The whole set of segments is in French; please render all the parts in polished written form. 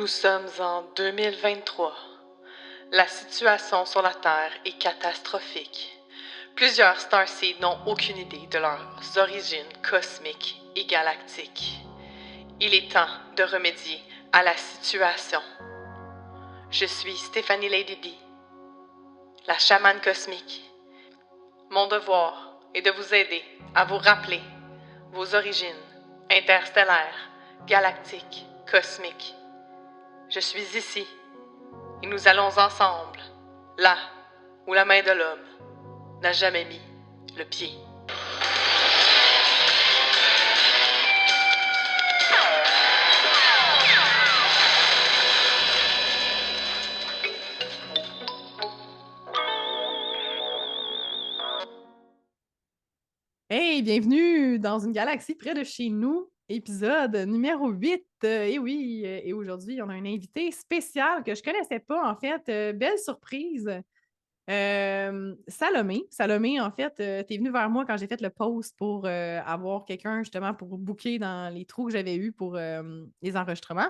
sommes en 2023. La situation sur la Terre est catastrophique. Plusieurs starseeds n'ont aucune idée de leurs origines cosmiques et galactiques. Il est temps de remédier à la situation. Je suis Stéphanie Lady D, la chamane cosmique. Mon devoir est de vous aider à vous rappeler vos origines interstellaires, galactiques, cosmiques. Je suis ici et nous allons ensemble, là où la main de l'homme n'a jamais mis le pied. Hey, bienvenue dans une galaxie près de chez nous, épisode numéro 8. Et oui, et aujourd'hui, on a un invité spécial que je connaissais pas, en fait. Belle surprise. Salomé. Salomé, en fait, tu es venue vers moi quand j'ai fait le post pour avoir quelqu'un justement pour booker dans les trous que j'avais eus pour les enregistrements.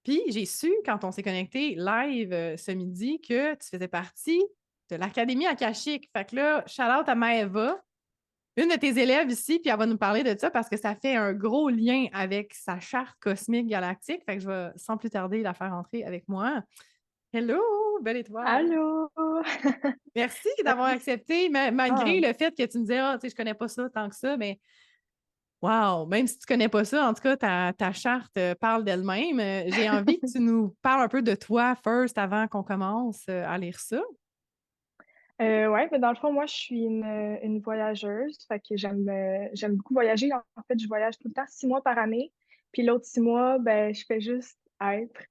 Puis j'ai su, quand on s'est connecté live ce midi, que tu faisais partie de l'Académie Akashique. Fait que là, shout out à Maëva, une de tes élèves ici, puis elle va nous parler de ça parce que ça fait un gros lien avec sa charte cosmique galactique. Fait que je vais sans plus tarder la faire entrer avec moi. Hello, belle étoile. Allô! Merci d'avoir accepté, malgré Ah, le fait que tu me disais, ah, tu sais, je connais pas ça tant que ça, mais wow, même si tu connais pas ça, en tout cas, ta charte parle d'elle-même. J'ai envie que tu nous parles un peu de toi first avant qu'on commence à lire ça. ouais, dans le fond, moi, je suis une voyageuse, fait que j'aime beaucoup voyager. En fait, je voyage tout le temps 6 mois par année, puis l'autre 6 mois, ben, je fais juste être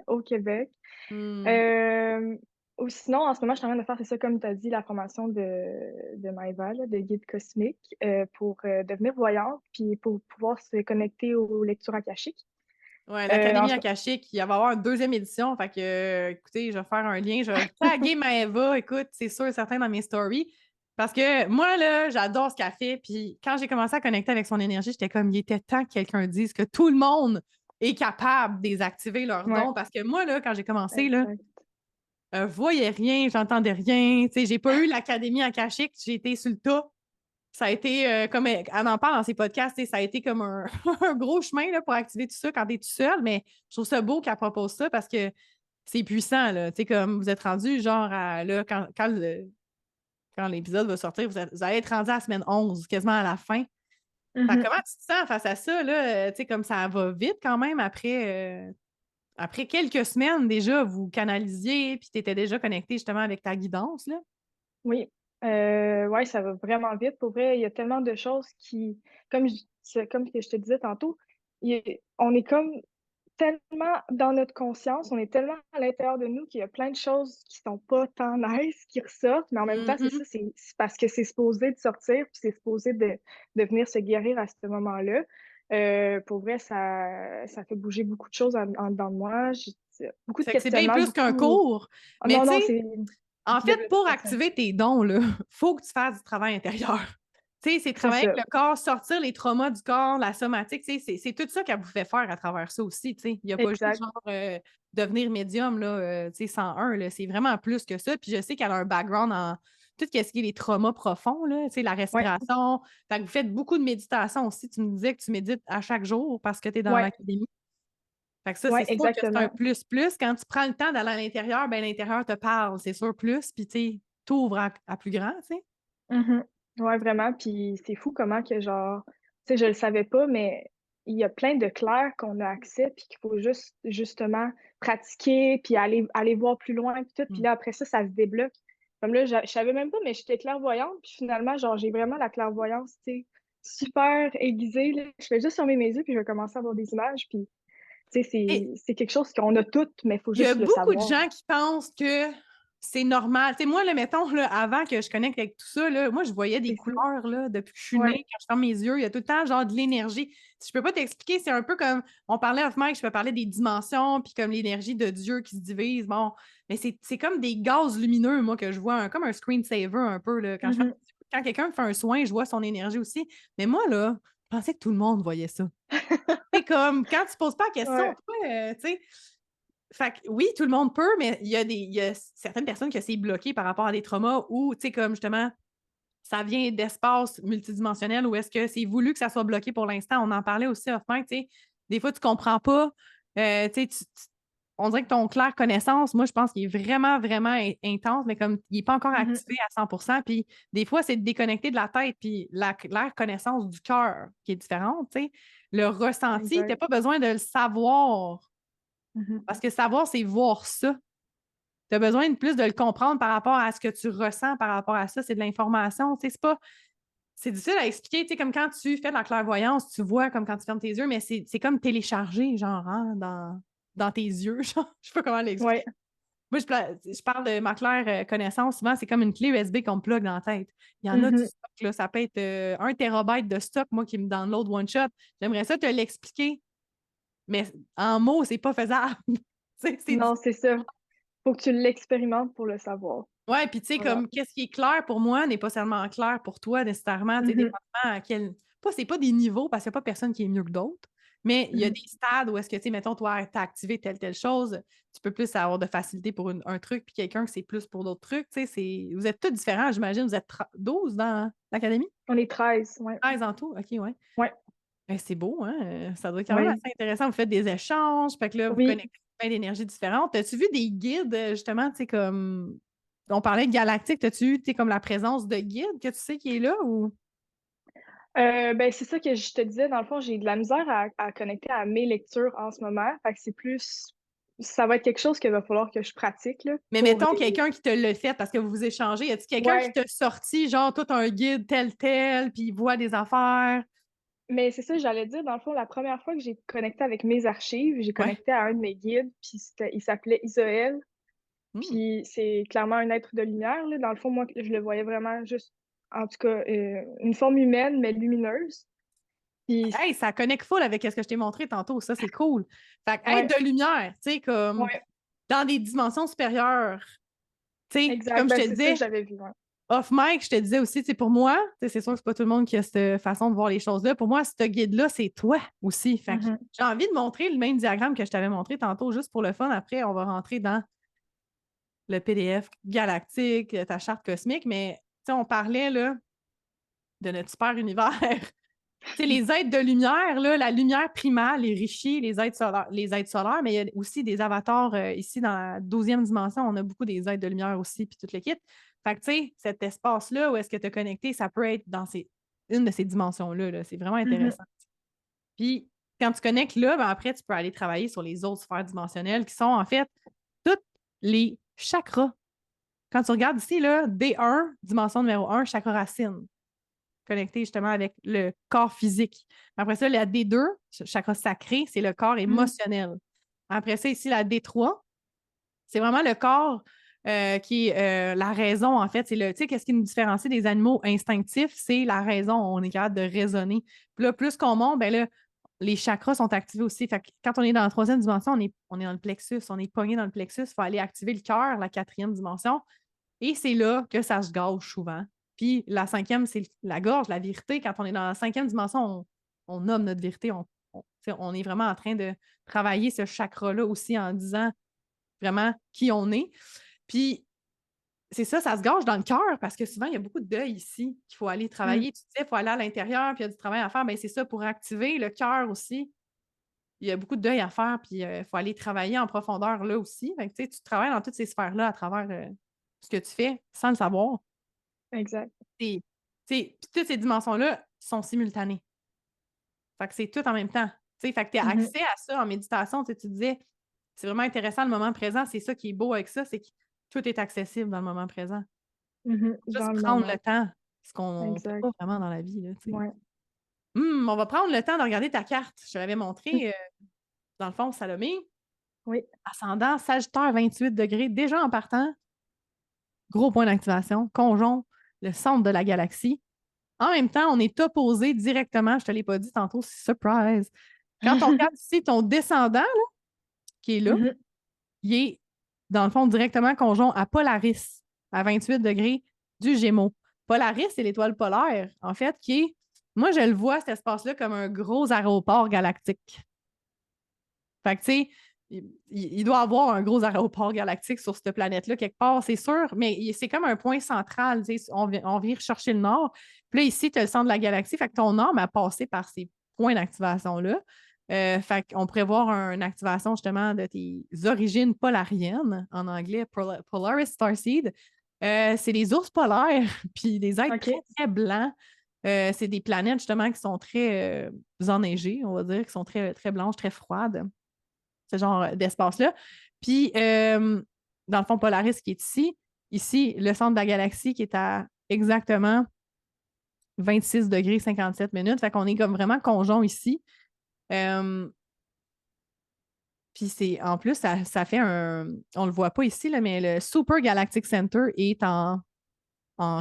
au Québec. Hmm. Hem, ou sinon, en ce moment, je suis en train de faire, c'est ça, comme tu as dit, la formation de Maëva, là, de guide cosmique, pour, devenir voyante, puis pour pouvoir se connecter aux lectures akashiques. Ouais, En l'Académie ce Akashique, il va y avoir une deuxième édition. Fait que, écoutez, je vais faire un lien. Je vais taguer Maëva, écoute, c'est sûr et certain dans mes stories. Parce que moi, là, j'adore ce qu'elle fait. Puis quand j'ai commencé à connecter avec son énergie, j'étais comme, il était temps que quelqu'un dise que tout le monde est capable de désactiver leurs Ouais, dons. Parce que moi, là, quand j'ai commencé, là, exact. voyais rien, j'entendais rien. Tu sais, j'ai pas eu l'Académie Akashique, j'ai été sur le tas. Ça a été, comme elle en parle dans ses podcasts, ça a été comme un, un gros chemin là, pour activer tout ça quand tu es tout seul, mais je trouve ça beau qu'elle propose ça parce que c'est puissant. Là, comme vous êtes rendu, genre, là, quand l'épisode va sortir, vous allez être rendu à la semaine 11, quasiment à la fin. Fait que Mmh. comment tu te sens face à ça? Là, comme ça va vite quand même après quelques semaines déjà, vous canalisiez, puis tu étais déjà connecté justement avec ta guidance. Là. Oui, ouais, ça va vraiment vite. Pour vrai, il y a tellement de choses qui comme je comme que je te disais tantôt, on est comme tellement dans notre conscience, on est tellement à l'intérieur de nous qu'il y a plein de choses qui sont pas tant nice qui ressortent, mais en même temps, c'est Mhm. ça, c'est parce que c'est supposé de sortir, puis c'est supposé de venir se guérir à ce moment-là. Pour vrai, ça fait bouger beaucoup de choses en dedans de moi. J'ai beaucoup de Fait que c'est bien questionnements, plus qu'un beaucoup cours. oh Mais non, tu non, sais, c'est en beaucoup fait, développement pour personnel. activer tes dons, là, faut que tu fasses du travail intérieur. Tu sais, c'est C'est travailler ça. avec le corps, sortir les traumas du corps, la somatique, tu sais, c'est tout ça qu'elle vous fait faire à travers ça aussi, tu sais. Il y a pas juste Exact. genre, devenir médium là, tu sais, 101 là, c'est vraiment plus que ça. Puis je sais qu'elle a un background en tout ce qui est les traumas profonds là, tu sais, la Ouais, respiration. Fait que vous faites beaucoup de méditation aussi. Tu me disais que tu médites à chaque jour parce que tu es dans ouais, l'académie. Fait que ça, ouais, c'est sûr que c'est un exactement. plus-plus. Quand tu prends le temps d'aller à l'intérieur, ben l'intérieur te parle, c'est sûr plus, puis tu sais, t'ouvres à plus grand, tu sais? Mmh. Ouais, vraiment, puis c'est fou comment que genre, tu sais, je le savais pas, mais il y a plein de clairs qu'on a accès, puis qu'il faut juste justement pratiquer, puis aller voir plus loin, puis tout, puis Mmh. là, après ça se débloque. Comme là, je savais même pas, mais j'étais clairvoyante, puis finalement, genre, j'ai vraiment la clairvoyance, tu sais, super aiguisée, là. Je fais juste fermer mes yeux, puis je vais commencer à voir des images, puis tu sais, Et c'est quelque chose qu'on a toutes, mais il faut il y a juste le beaucoup de savoir. gens qui pensent que c'est normal. Tu sais, moi, là, mettons, là, avant que je connecte avec tout ça, là, moi, je voyais des C'est ça. couleurs là, depuis que je suis Ouais, née, quand je ferme mes yeux, il y a tout le temps genre de l'énergie. Si je peux pas t'expliquer, c'est un peu comme on parlait off mic, je peux parler des dimensions, puis comme l'énergie de Dieu qui se divise. Bon, mais c'est comme des gaz lumineux, moi, que je vois, comme un screensaver un peu. Là, mmh. quand quelqu'un me fait un soin, je vois son énergie aussi. Mais moi, là, je pensais que tout le monde voyait ça. C'est comme quand tu poses pas la question, Ouais. toi, tu sais. fait que oui, tout le monde peut, mais il y a certaines personnes que c'est bloqué par rapport à des traumas ou, tu sais, comme justement, ça vient d'espaces multidimensionnels où est-ce que c'est voulu que ça soit bloqué pour l'instant. On en parlait aussi off-mic, tu sais. Des fois, tu comprends pas. Tu sais, on dirait que ton clair connaissance, moi, je pense qu'il est vraiment, vraiment intense, mais comme il n'est pas encore Mhm. activé à 100%. Puis des fois, c'est de déconnecter de la tête, puis la claire connaissance du cœur qui est différente, tu sais. Le ressenti, tu n'as Exact. pas besoin de le savoir, Mhm. parce que savoir, c'est voir ça. Tu as besoin de plus de le comprendre par rapport à ce que tu ressens par rapport à ça. C'est de l'information. Tu sais, c'est pas. C'est difficile à expliquer. Tu sais, comme quand tu fais de la clairvoyance, tu vois comme quand tu fermes tes yeux, mais c'est comme téléchargé, genre, hein, dans tes yeux. Genre, je sais pas comment l'expliquer. Ouais. Moi, je parle de ma claire connaissance. Souvent, c'est comme une clé USB qu'on me plug dans la tête. Il y en a du Mhm. stock, là. Ça peut être 1 TB de stock, moi, qui me download one shot. J'aimerais ça te l'expliquer, mais en mots, c'est pas faisable. C'est Non, c'est ça. Faut que tu l'expérimentes pour le savoir. ouais, puis tu sais, Voilà. comme qu'est-ce qui est clair pour moi n'est pas seulement clair pour toi nécessairement. Tu sais, Mhm. dépendamment à quel. C'est pas des niveaux parce qu'il n'y a pas personne qui est mieux que d'autres, mais il y a Mhm. des stades où est-ce que, tu sais, mettons, toi, tu as activé telle chose, tu peux plus avoir de facilité pour un truc, puis quelqu'un que c'est plus pour d'autres trucs. Tu sais, vous êtes tous différents, j'imagine. Vous êtes 12 dans l'académie? On est 13, ouais. 13 en tout? OK, ouais. Ouais. Ben, c'est beau, hein? Ça doit être quand même Oui. assez intéressant. Vous faites des échanges, fait que là, vous Oui. connectez plein d'énergies différentes. As-tu vu des guides, justement, tu sais, comme. On parlait de galactique, as-tu eu, tu sais, comme la présence de guides que tu sais qui est là ou. Ben, c'est ça que je te disais, dans le fond, j'ai de la misère à connecter à mes lectures en ce moment. Fait que c'est plus. Ça va être quelque chose qu'il va falloir que je pratique, là, Mais pour mettons les. quelqu'un qui te l'a fait parce que vous vous échangez. Y a-tu quelqu'un qui Ouais. t'a sorti, genre, tout un guide tel, puis il voit des affaires? Mais c'est ça, j'allais dire, dans le fond, la première fois que j'ai connecté avec mes archives, j'ai Ouais. connecté à un de mes guides, puis il s'appelait Isaël. Hmm. Puis c'est clairement un être de lumière, là. Dans le fond, moi, je le voyais vraiment juste, en tout cas, une forme humaine, mais lumineuse. Puis, Hey, ça connecte full avec ce que je t'ai montré tantôt. Ça, c'est cool. Fait que, ouais, être de lumière, tu sais, comme ouais, dans des dimensions supérieures. Tu sais, puis exact. comme je Ben, te c'est ça que disais, j'avais vu, ouais. off mic, je te disais aussi, tu sais, pour moi, tu sais, c'est sûr que c'est pas tout le monde qui a cette façon de voir les choses-là. Pour moi, ce guide-là, c'est toi aussi. Fait que Mhm. j'ai envie de montrer le même diagramme que je t'avais montré tantôt, juste pour le fun. Après, on va rentrer dans le PDF galactique, ta charte cosmique, mais tu sais, on parlait là, de notre super univers. Tu sais, les êtres de lumière, là, la lumière primale, les richis, les êtres solaires, mais il y a aussi des avatars ici dans la 12e dimension. On a beaucoup des êtres de lumière aussi, puis toute l'équipe. Fait que, tu sais, cet espace-là où est-ce que tu es connecté, ça peut être dans une de ces dimensions-là. Là. C'est vraiment Mhm. intéressant. Puis, quand tu connectes là, ben après, tu peux aller travailler sur les autres sphères dimensionnelles qui sont en fait toutes les chakras. Quand tu regardes ici, là, D1, dimension numéro 1, chakra racine, connecté justement avec le corps physique. Après ça, la D2, chakra sacré, c'est le corps Mhm. émotionnel. Après ça, ici, la D3, c'est vraiment le corps qui est la raison, en fait. C'est tu sais, qu'est-ce qui nous différencie des animaux instinctifs? C'est la raison. On est capable de raisonner. Puis là, plus qu'on monte, ben là, les chakras sont activés aussi. Fait que quand on est dans la 3e dimension, on est dans le plexus, on est pogné dans le plexus. Il faut aller activer le cœur, la 4e dimension. Et c'est là que ça se gâche souvent. Puis la 5e, c'est la gorge, la vérité. Quand on est dans la 5e dimension, on nomme notre vérité. On est vraiment en train de travailler ce chakra-là aussi en disant vraiment qui on est. Puis c'est ça, ça se gâche dans le cœur parce que souvent, il y a beaucoup de deuil ici qu'il faut aller Mhm. travailler. Tu disais, il faut aller à l'intérieur, puis il y a du travail à faire. Bien, c'est ça, pour activer le cœur aussi. Il y a beaucoup de deuil à faire, puis il faut aller travailler en profondeur là aussi. Fait que, tu travailles dans toutes ces sphères-là à travers ce que tu fais sans le savoir. Exact. Puis toutes ces dimensions-là sont simultanées. Fait que c'est tout en même temps. Fait que tu as Mhm. accès à ça en méditation. Tu disais, c'est vraiment intéressant le moment présent. C'est ça qui est beau avec ça, c'est que tout est accessible dans le moment présent. Mhm. Juste Dans le prendre le moment. temps, ce qu'on ne fait Exact. pas vraiment dans la vie. Là, Ouais. On va prendre le temps de regarder ta carte. Je te l'avais Mhm. montré, dans le fond, Salomé. Oui. Ascendant Sagittaire 28 degrés, déjà en partant. Gros point d'activation. Conjon, le centre de la galaxie. En même temps, on est opposé directement, je ne te l'ai pas dit tantôt, c'est surprise. Quand on regarde ici ton descendant, là, qui est là, Mhm. il est, dans le fond, directement conjoint à Polaris, à 28 degrés du Gémeaux. Polaris, c'est l'étoile polaire, en fait, qui est, moi, je le vois, cet espace-là, comme un gros aéroport galactique. Fait que, tu sais, il doit avoir un gros aéroport galactique sur cette planète-là quelque part, c'est sûr, mais c'est comme un point central. On vient rechercher le nord. Puis là, ici, tu as le centre de la galaxie. Fait que ton nord a passé par ces points d'activation-là. Fait qu'on pourrait voir une activation justement de tes origines polariennes, en anglais, Polaris Starseed. C'est des ours polaires, puis des êtres OK. très, très blancs. C'est des planètes justement qui sont très enneigées, on va dire, qui sont très, très blanches, très froides, ce genre d'espace-là. Puis, dans le fond, Polaris qui est ici, le centre de la galaxie qui est à exactement 26 degrés 57 minutes. Fait qu'on est comme vraiment conjoint ici. Euh, Puis en plus, ça fait on le voit pas ici, là, mais le Super Galactic Center est en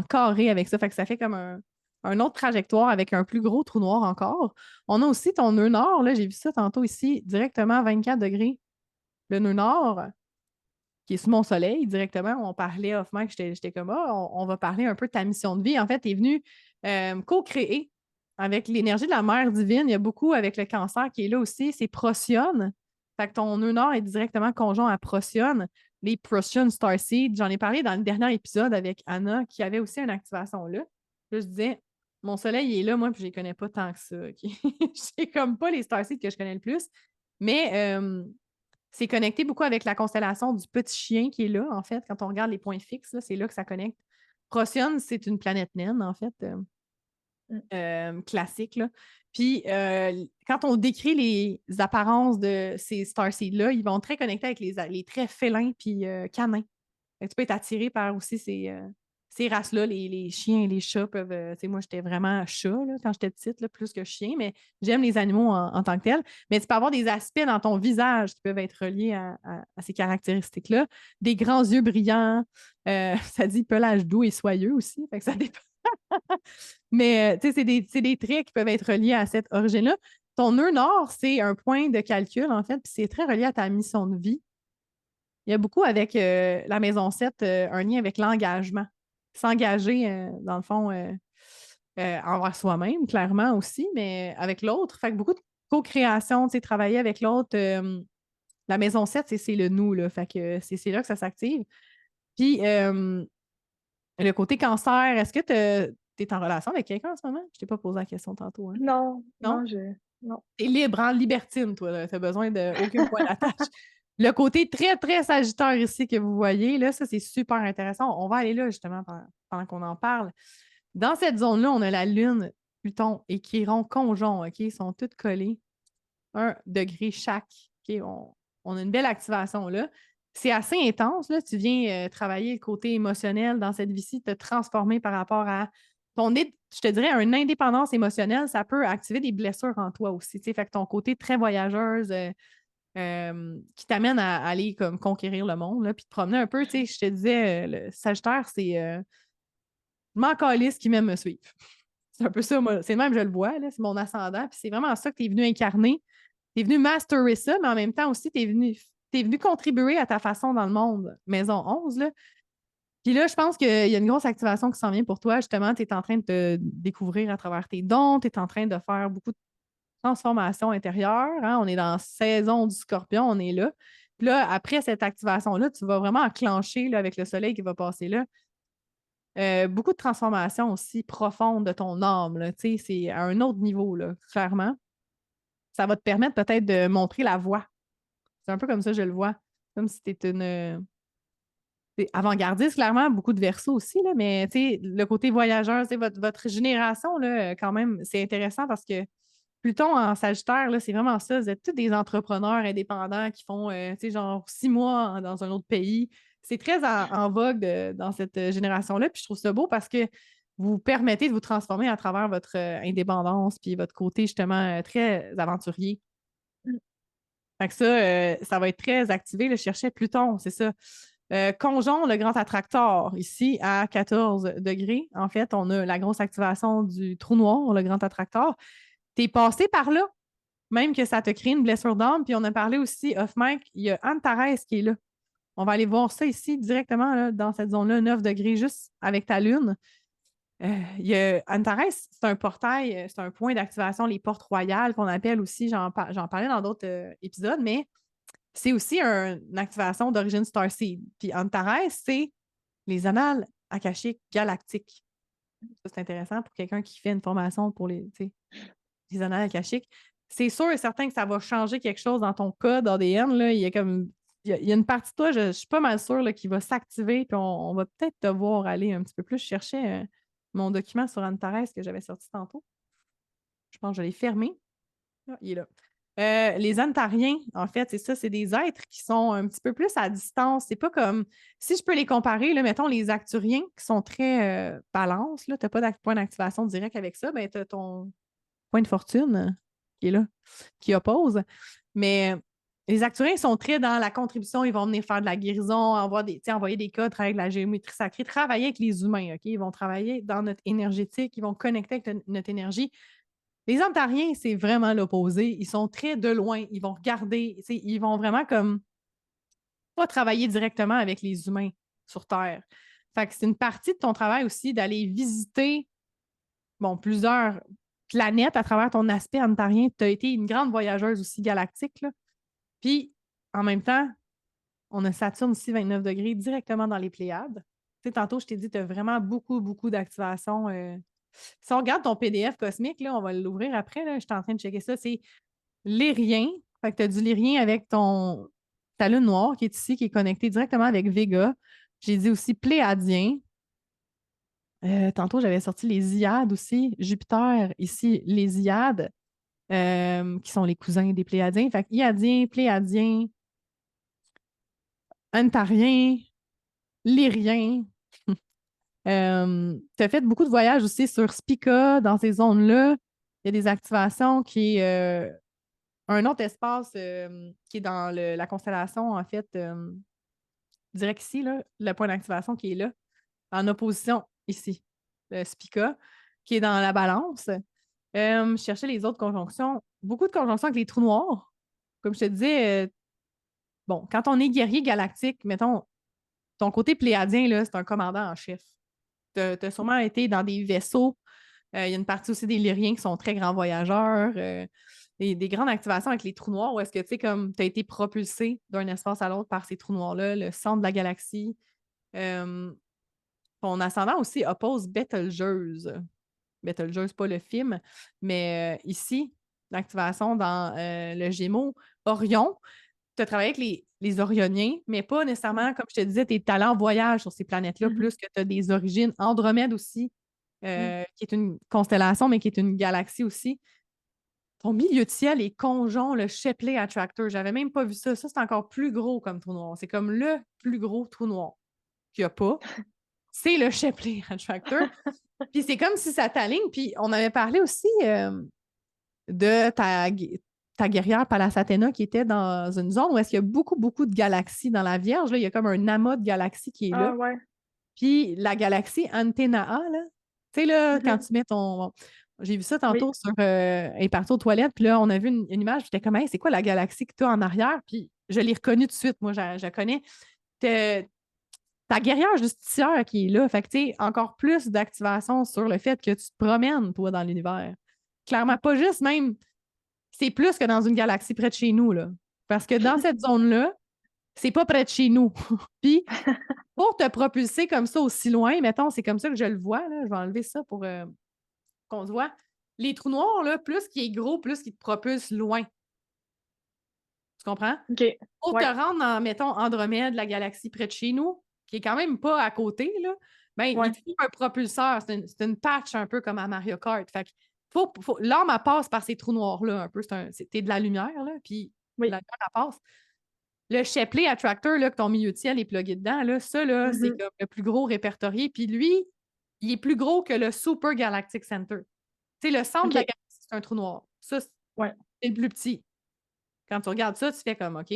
carré avec ça. Fait que ça fait comme un autre trajectoire avec un plus gros trou noir encore. On a aussi ton nœud nord, là, j'ai vu ça tantôt ici, directement à 24 degrés. Le nœud nord, qui est sous mon soleil directement. On parlait off-mic, j'étais comme, on va parler un peu de ta mission de vie. En fait, tu es venu co-créer avec l'énergie de la mère divine. Il y a beaucoup avec le cancer qui est là aussi. C'est Procyon. Fait que ton nœud nord est directement conjoint à Procyon. Les Procyon Starseed, j'en ai parlé dans le dernier épisode avec Anna qui avait aussi une activation là. Là, je disais, mon soleil il est là, moi, puis je ne les connais pas tant que ça. Okay? C'est comme pas les Starseed que je connais le plus. Mais c'est connecté beaucoup avec la constellation du petit chien qui est là, en fait. Quand on regarde les points fixes, là, c'est là que ça connecte. Procyon, c'est une planète naine, en fait, classique. Là. Puis, quand on décrit les apparences de ces starseeds-là, ils vont très connecter avec les traits félins puis canins. Fait que tu peux être attiré par aussi ces races-là. Les chiens et les chats peuvent. Tu sais, moi, j'étais vraiment chat là, quand j'étais petite, là, plus que chien, mais j'aime les animaux en tant que tels. Mais tu peux avoir des aspects dans ton visage qui peuvent être reliés à ces caractéristiques-là. Des grands yeux brillants. Ça dit pelage doux et soyeux aussi. Fait que ça dépend. Mais tu sais, c'est des traits qui peuvent être reliés à cette origine-là. Ton nœud nord, c'est un point de calcul, en fait, puis c'est très relié à ta mission de vie. Il y a beaucoup avec la maison 7, un lien avec l'engagement. S'engager, dans le fond, envers soi-même, clairement aussi, mais avec l'autre. Fait que beaucoup de co-création, tu sais, travailler avec l'autre. La maison 7, c'est le nous, là. Fait que c'est là que ça s'active. Puis, le côté cancer, est-ce que tu es en relation avec quelqu'un en ce moment? Je t'ai pas posé la question tantôt, hein? Non, Non? non. T'es libre, hein? Libertine, toi. Tu n'as besoin d'aucun point d'attache. Le côté très, très sagittaire ici que vous voyez, là, ça, c'est super intéressant. On va aller là, justement, pendant qu'on en parle. Dans cette zone-là, on a la Lune, Pluton et Chiron conjoints, OK? Ils sont toutes collés. 1 degré chaque. OK? On a une belle activation là. C'est assez intense, là. Tu viens travailler le côté émotionnel dans cette vie-ci, te transformer par rapport à je te dirais, une indépendance émotionnelle, ça peut activer des blessures en toi aussi. Fait que ton côté très voyageuse qui t'amène à aller comme conquérir le monde, là, puis te promener un peu. Je te disais, le Sagittaire, c'est m'en calisse qui m'aime me suivre. C'est un peu ça, moi. C'est le même, je le vois, là, c'est mon ascendant. Puis c'est vraiment ça que tu es venu incarner. Tu es venu masterer ça, mais en même temps aussi, t'es venu contribuer à ta façon dans le monde. Maison 11, là. Puis là, je pense qu'il y a une grosse activation qui s'en vient pour toi. Justement, tu es en train de te découvrir à travers tes dons. Tu es en train de faire beaucoup de transformation intérieure. Hein? On est dans la saison du scorpion, on est là. Puis là, après cette activation-là, tu vas vraiment enclencher là, avec le soleil qui va passer là. Beaucoup de transformations aussi profondes de ton âme. Là. C'est à un autre niveau, là, clairement. Ça va te permettre peut-être de montrer la voie. C'est un peu comme ça, je le vois. Comme si tu es une. T'es avant-gardiste, clairement, beaucoup de versos aussi, là, mais le côté voyageur, votre génération, là, quand même, c'est intéressant parce que Pluton en Sagittaire, là, c'est vraiment ça. Vous êtes tous des entrepreneurs indépendants qui font genre 6 mois dans un autre pays. C'est très en vogue dans cette génération-là. Puis je trouve ça beau parce que vous permettez de vous transformer à travers votre indépendance puis votre côté justement très aventurier. Mm. Fait que ça va être très activé. Je cherchais Pluton, c'est ça. Conjonct le grand attracteur ici à 14 degrés. En fait, on a la grosse activation du trou noir, le grand attracteur. T'es passé par là, même que ça te crée une blessure d'âme. Puis on a parlé aussi off-mic, il y a Antares qui est là. On va aller voir ça ici directement là, dans cette zone-là, 9 degrés, juste avec ta lune. Il y a Antares, c'est un portail, c'est un point d'activation, les portes royales qu'on appelle aussi. J'en parlais dans d'autres épisodes, mais C'est aussi une activation d'origine Starseed. Puis Antares, c'est les annales akashiques galactiques. Ça, c'est intéressant pour quelqu'un qui fait une formation pour les annales akashiques. C'est sûr et certain que ça va changer quelque chose dans ton code ADN. Là. Il y a une partie de toi, je suis pas mal sûre, là, qui va s'activer, puis on va peut-être te voir aller un petit peu plus. Je cherchais mon document sur Antares que j'avais sorti tantôt. Je pense que je l'ai fermé. Ah, il est là. Les Antariens, en fait, c'est ça, c'est des êtres qui sont un petit peu plus à distance. C'est pas comme, si je peux les comparer, là, mettons les Acturiens qui sont très balance, tu n'as pas de point d'activation direct avec ça, ben, tu as ton point de fortune qui est là, qui oppose. Mais les Acturiens sont très dans la contribution, ils vont venir faire de la guérison, envoyer des codes, travailler avec la géométrie sacrée, travailler avec les humains, OK? Ils vont travailler dans notre énergétique, ils vont connecter avec notre énergie. Les Antariens, c'est vraiment l'opposé. Ils sont très de loin. Ils vont regarder, ils vont vraiment comme pas travailler directement avec les humains sur Terre. Fait que c'est une partie de ton travail aussi d'aller visiter plusieurs planètes à travers ton aspect antarien. Tu as été une grande voyageuse aussi galactique. Là. Puis, en même temps, on a Saturne ici, 29 degrés, directement dans les Pléiades. Tu sais, tantôt, je t'ai dit, tu as vraiment beaucoup, beaucoup d'activations. Si on regarde ton PDF cosmique, là, on va l'ouvrir après. Là, je suis en train de checker ça. C'est Lyrien. Fait que tu as du Lyrien avec ta lune noire qui est ici, qui est connectée directement avec Vega. J'ai dit aussi Pléadien. Tantôt, j'avais sorti les Iades aussi. Jupiter, ici, les Iades, qui sont les cousins des Pléadiens. Fait que Iadien, Pléadien, Antarien, Lyrien. Tu as fait beaucoup de voyages aussi sur Spica, dans ces zones-là. Il y a des activations qui est un autre espace qui est dans la constellation, en fait, direct ici, là, le point d'activation qui est là, en opposition ici, le Spica, qui est dans la balance. Je cherchais les autres conjonctions. Beaucoup de conjonctions avec les trous noirs. Comme je te disais, quand on est guerrier galactique, mettons, ton côté pléadien, là, c'est un commandant en chef. Tu as sûrement été dans des vaisseaux. Il y a une partie aussi des Lyriens qui sont très grands voyageurs. Des grandes activations avec les trous noirs où est-ce que tu sais, comme tu as été propulsé d'un espace à l'autre par ces trous noirs-là, le centre de la galaxie. Ton ascendant aussi oppose Betelgeuse. Betelgeuse, pas le film, mais ici, l'activation dans le Gémeaux, Orion. Tu as travaillé avec les Orioniens, mais pas nécessairement, comme je te disais, tes talents en voyage sur ces planètes-là, plus que tu as des origines. Andromède aussi, qui est une constellation, mais qui est une galaxie aussi. Ton milieu de ciel est conjoint le Shapley Attractor. J'avais même pas vu ça. Ça, c'est encore plus gros comme trou noir. C'est comme le plus gros trou noir qu'il n'y a pas. C'est le Shapley Attractor. Puis c'est comme si ça t'aligne. Puis on avait parlé aussi de ta guerrière Pallas Athéna qui était dans une zone où est-ce qu'il y a beaucoup, beaucoup de galaxies dans la Vierge. Là, il y a comme un amas de galaxies qui est là. Ah ouais. Puis la galaxie Antennae, là, tu sais, là, quand tu mets ton. J'ai vu ça tantôt sur. Elle est partie aux toilettes, puis là, on a vu une image, j'étais comme, hey, c'est quoi la galaxie que tu as en arrière? Puis je l'ai reconnue tout de suite, moi, je la connais. Ta guerrière justicière qui est là. Fait que, tu sais, encore plus d'activation sur le fait que tu te promènes, toi, dans l'univers. Clairement, pas juste même. C'est plus que dans une galaxie près de chez nous, là. Parce que dans cette zone-là, c'est pas près de chez nous. Puis, pour te propulser comme ça aussi loin, mettons, c'est comme ça que je le vois, là. Je vais enlever ça pour qu'on se voit. Les trous noirs, là, plus qui est gros, plus qui te propulse loin. Tu comprends? OK. Pour te rendre dans, mettons, Andromède, la galaxie près de chez nous, qui est quand même pas à côté, là, ben, il te faut un propulseur. C'est une patch un peu comme à Mario Kart. Fait que l'âme, elle passe par ces trous noirs-là un peu. T'es de la lumière, là, puis la lumière, elle passe. Le Shapley Attractor, là, que ton milieu de ciel est plugué dedans, là, ça, là, c'est comme le plus gros répertorié. Puis lui, il est plus gros que le Super Galactic Center. Tu sais, le centre de la galaxie, c'est un trou noir. Ça, c'est le plus petit. Quand tu regardes ça, tu fais comme OK.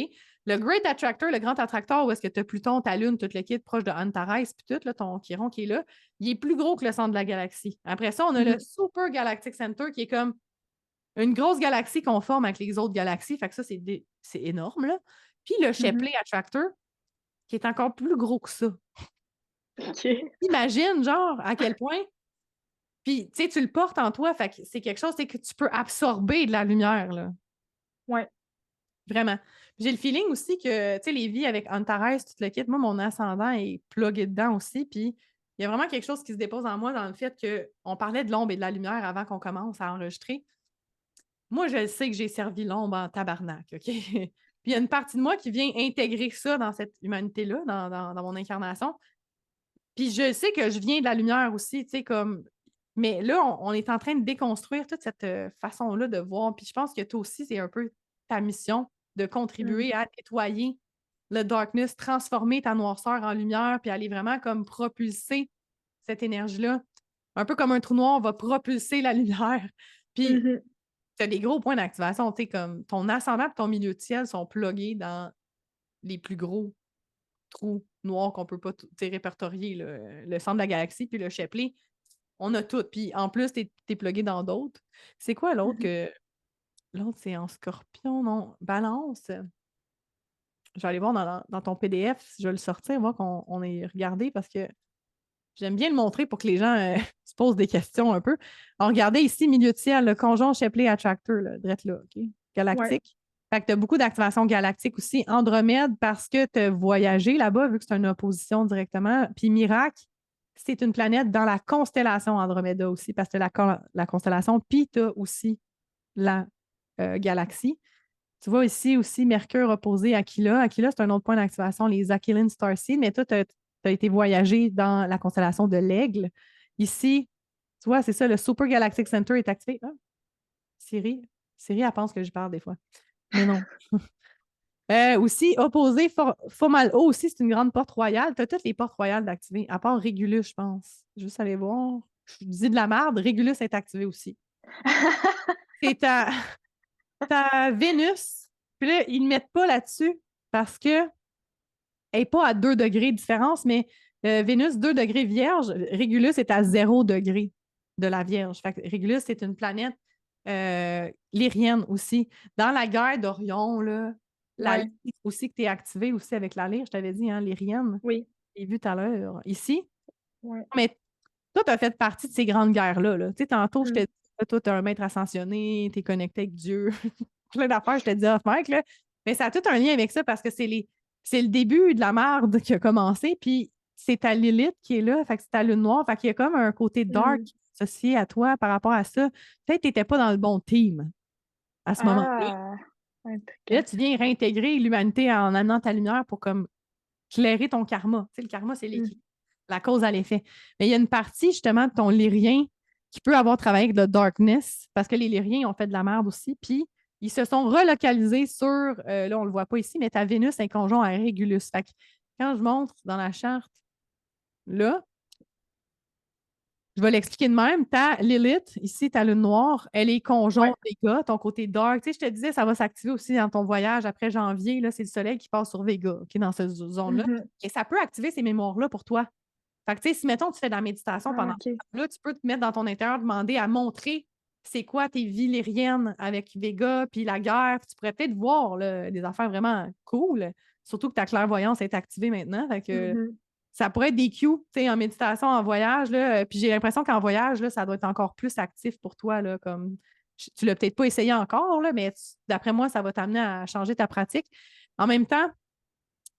Le Great Attractor, le grand attracteur, où est-ce que tu as Pluton, ta Lune, toute l'équipe proche de Antares, puis tout, là, ton Chiron qui est là, il est plus gros que le centre de la galaxie. Après ça, on a le Super Galactic Center qui est comme une grosse galaxie conforme avec les autres galaxies. Fait que ça, c'est énorme, là. Puis le Shapley Attractor, qui est encore plus gros que ça. OK. Imagine, genre, à quel point. Puis, tu sais, tu le portes en toi. Fait que c'est quelque chose que tu peux absorber de la lumière, là. Ouais. Vraiment. J'ai le feeling aussi que, tu sais, les vies avec Antares, tout le kit, moi, mon ascendant est plugué dedans aussi. Puis il y a vraiment quelque chose qui se dépose en moi dans le fait qu'on parlait de l'ombre et de la lumière avant qu'on commence à enregistrer. Moi, je sais que j'ai servi l'ombre en tabarnak, OK? Puis il y a une partie de moi qui vient intégrer ça dans cette humanité-là, dans mon incarnation. Puis je sais que je viens de la lumière aussi, tu sais, comme. Mais là, on est en train de déconstruire toute cette façon-là de voir. Puis je pense que toi aussi, c'est un peu ta mission de Mmh. contribuer à nettoyer le darkness, transformer ta noirceur en lumière, puis aller vraiment comme propulser cette énergie-là. Un peu comme un trou noir va propulser la lumière. Puis Mmh. tu as des gros points d'activation, tu sais, comme ton ascendant et ton milieu de ciel sont plugués dans les plus gros trous noirs qu'on peut pas répertorier, là. Le centre de la galaxie puis le Shapley, on a tout. Puis en plus, tu es plugué dans d'autres. C'est quoi l'autre Mmh. que. L'autre, c'est en scorpion, non? Balance. Je vais aller voir dans ton PDF si je vais le sortir, voir qu'on ait regardé parce que j'aime bien le montrer pour que les gens se posent des questions un peu. Alors, regardez ici, milieu de ciel, le conjoint Shapley Attractor, là, drette là, OK? Ouais. Galactique. Fait que tu as beaucoup d'activation galactique aussi. Andromède, parce que tu as voyagé là-bas, vu que c'est une opposition directement. Puis Miracle, c'est une planète dans la constellation Andromeda aussi, parce que la constellation, puis tu as aussi la galaxie. Tu vois ici aussi Mercure opposé à Aquila. Aquila, c'est un autre point d'activation, les Aquilin Starseed, mais toi, tu as été voyagé dans la constellation de l'Aigle. Ici, tu vois, c'est ça, le Super Galactic Center est activé. Ah, Siri, Siri, elle pense que je parle des fois. Mais non. Aussi, opposé, Fomalhaut aussi, c'est une grande porte royale. Tu as toutes les portes royales d'activer, à part Régulus, je pense. Juste aller voir. Je dis de la merde, Régulus est activé aussi. C'est ta Vénus. Puis là, ils ne mettent pas là-dessus parce que elle n'est pas à 2 degrés de différence, mais Vénus, 2 degrés vierge, Régulus est à 0 degré de la Vierge. Fait que Régulus, c'est une planète lyrienne aussi. Dans la guerre d'Orion, là, la lyre Ouais. aussi que tu es activée aussi avec la lyre, je t'avais dit, hein, lyrienne. Oui. J'ai vu tout à l'heure. Ici, Ouais. mais toi, tu as fait partie de ces grandes guerres-là. Là. Tu sais, tantôt, je Mmh. t'ai dit, toi, tu es un maître ascensionné, tu es connecté avec Dieu. Plein d'affaires, je te dis off mic, là. Mais ça a tout un lien avec ça parce que c'est le début de la merde qui a commencé, puis c'est ta Lilith qui est là, fait que c'est ta lune noire, fait qu'il y a comme un côté dark Mmh. associé à toi par rapport à ça. Peut-être que tu n'étais pas dans le bon team à ce moment-là. Ah! Et là, Intriguant. tu viens réintégrer l'humanité en amenant ta lumière pour comme clairer ton karma. Tu sais, le karma, c'est Mmh. la cause à l'effet. Mais il y a une partie justement de ton lyrien qui peut avoir travaillé avec le darkness, parce que les lyriens ont fait de la merde aussi, puis ils se sont relocalisés sur, là on ne le voit pas ici, mais ta Vénus est conjoint à Régulus. Fait que quand je montre dans la charte, là, je vais l'expliquer de même. Ta Lilith, ici, ta lune noire, elle est Ouais. conjointe Vega, ton côté dark. Tu sais, je te disais, ça va s'activer aussi dans ton voyage après janvier. Là, c'est le soleil qui passe sur Vega, OK, dans cette zone-là. Mmh. Et ça peut activer ces mémoires-là pour toi. Fait que, tu sais, si, mettons, tu fais de la méditation Ah, pendant OK. là, tu peux te mettre dans ton intérieur, demander à montrer c'est quoi tes vies lyriennes avec Vega, puis la guerre. Puis tu pourrais peut-être voir là, des affaires vraiment cool, surtout que ta clairvoyance est activée maintenant. Fait que Mmh. ça pourrait être des cues, tu sais, en méditation, en voyage, là. Puis j'ai l'impression qu'en voyage, là, ça doit être encore plus actif pour toi, là, comme tu l'as peut-être pas essayé encore, là, mais d'après moi, ça va t'amener à changer ta pratique. En même temps,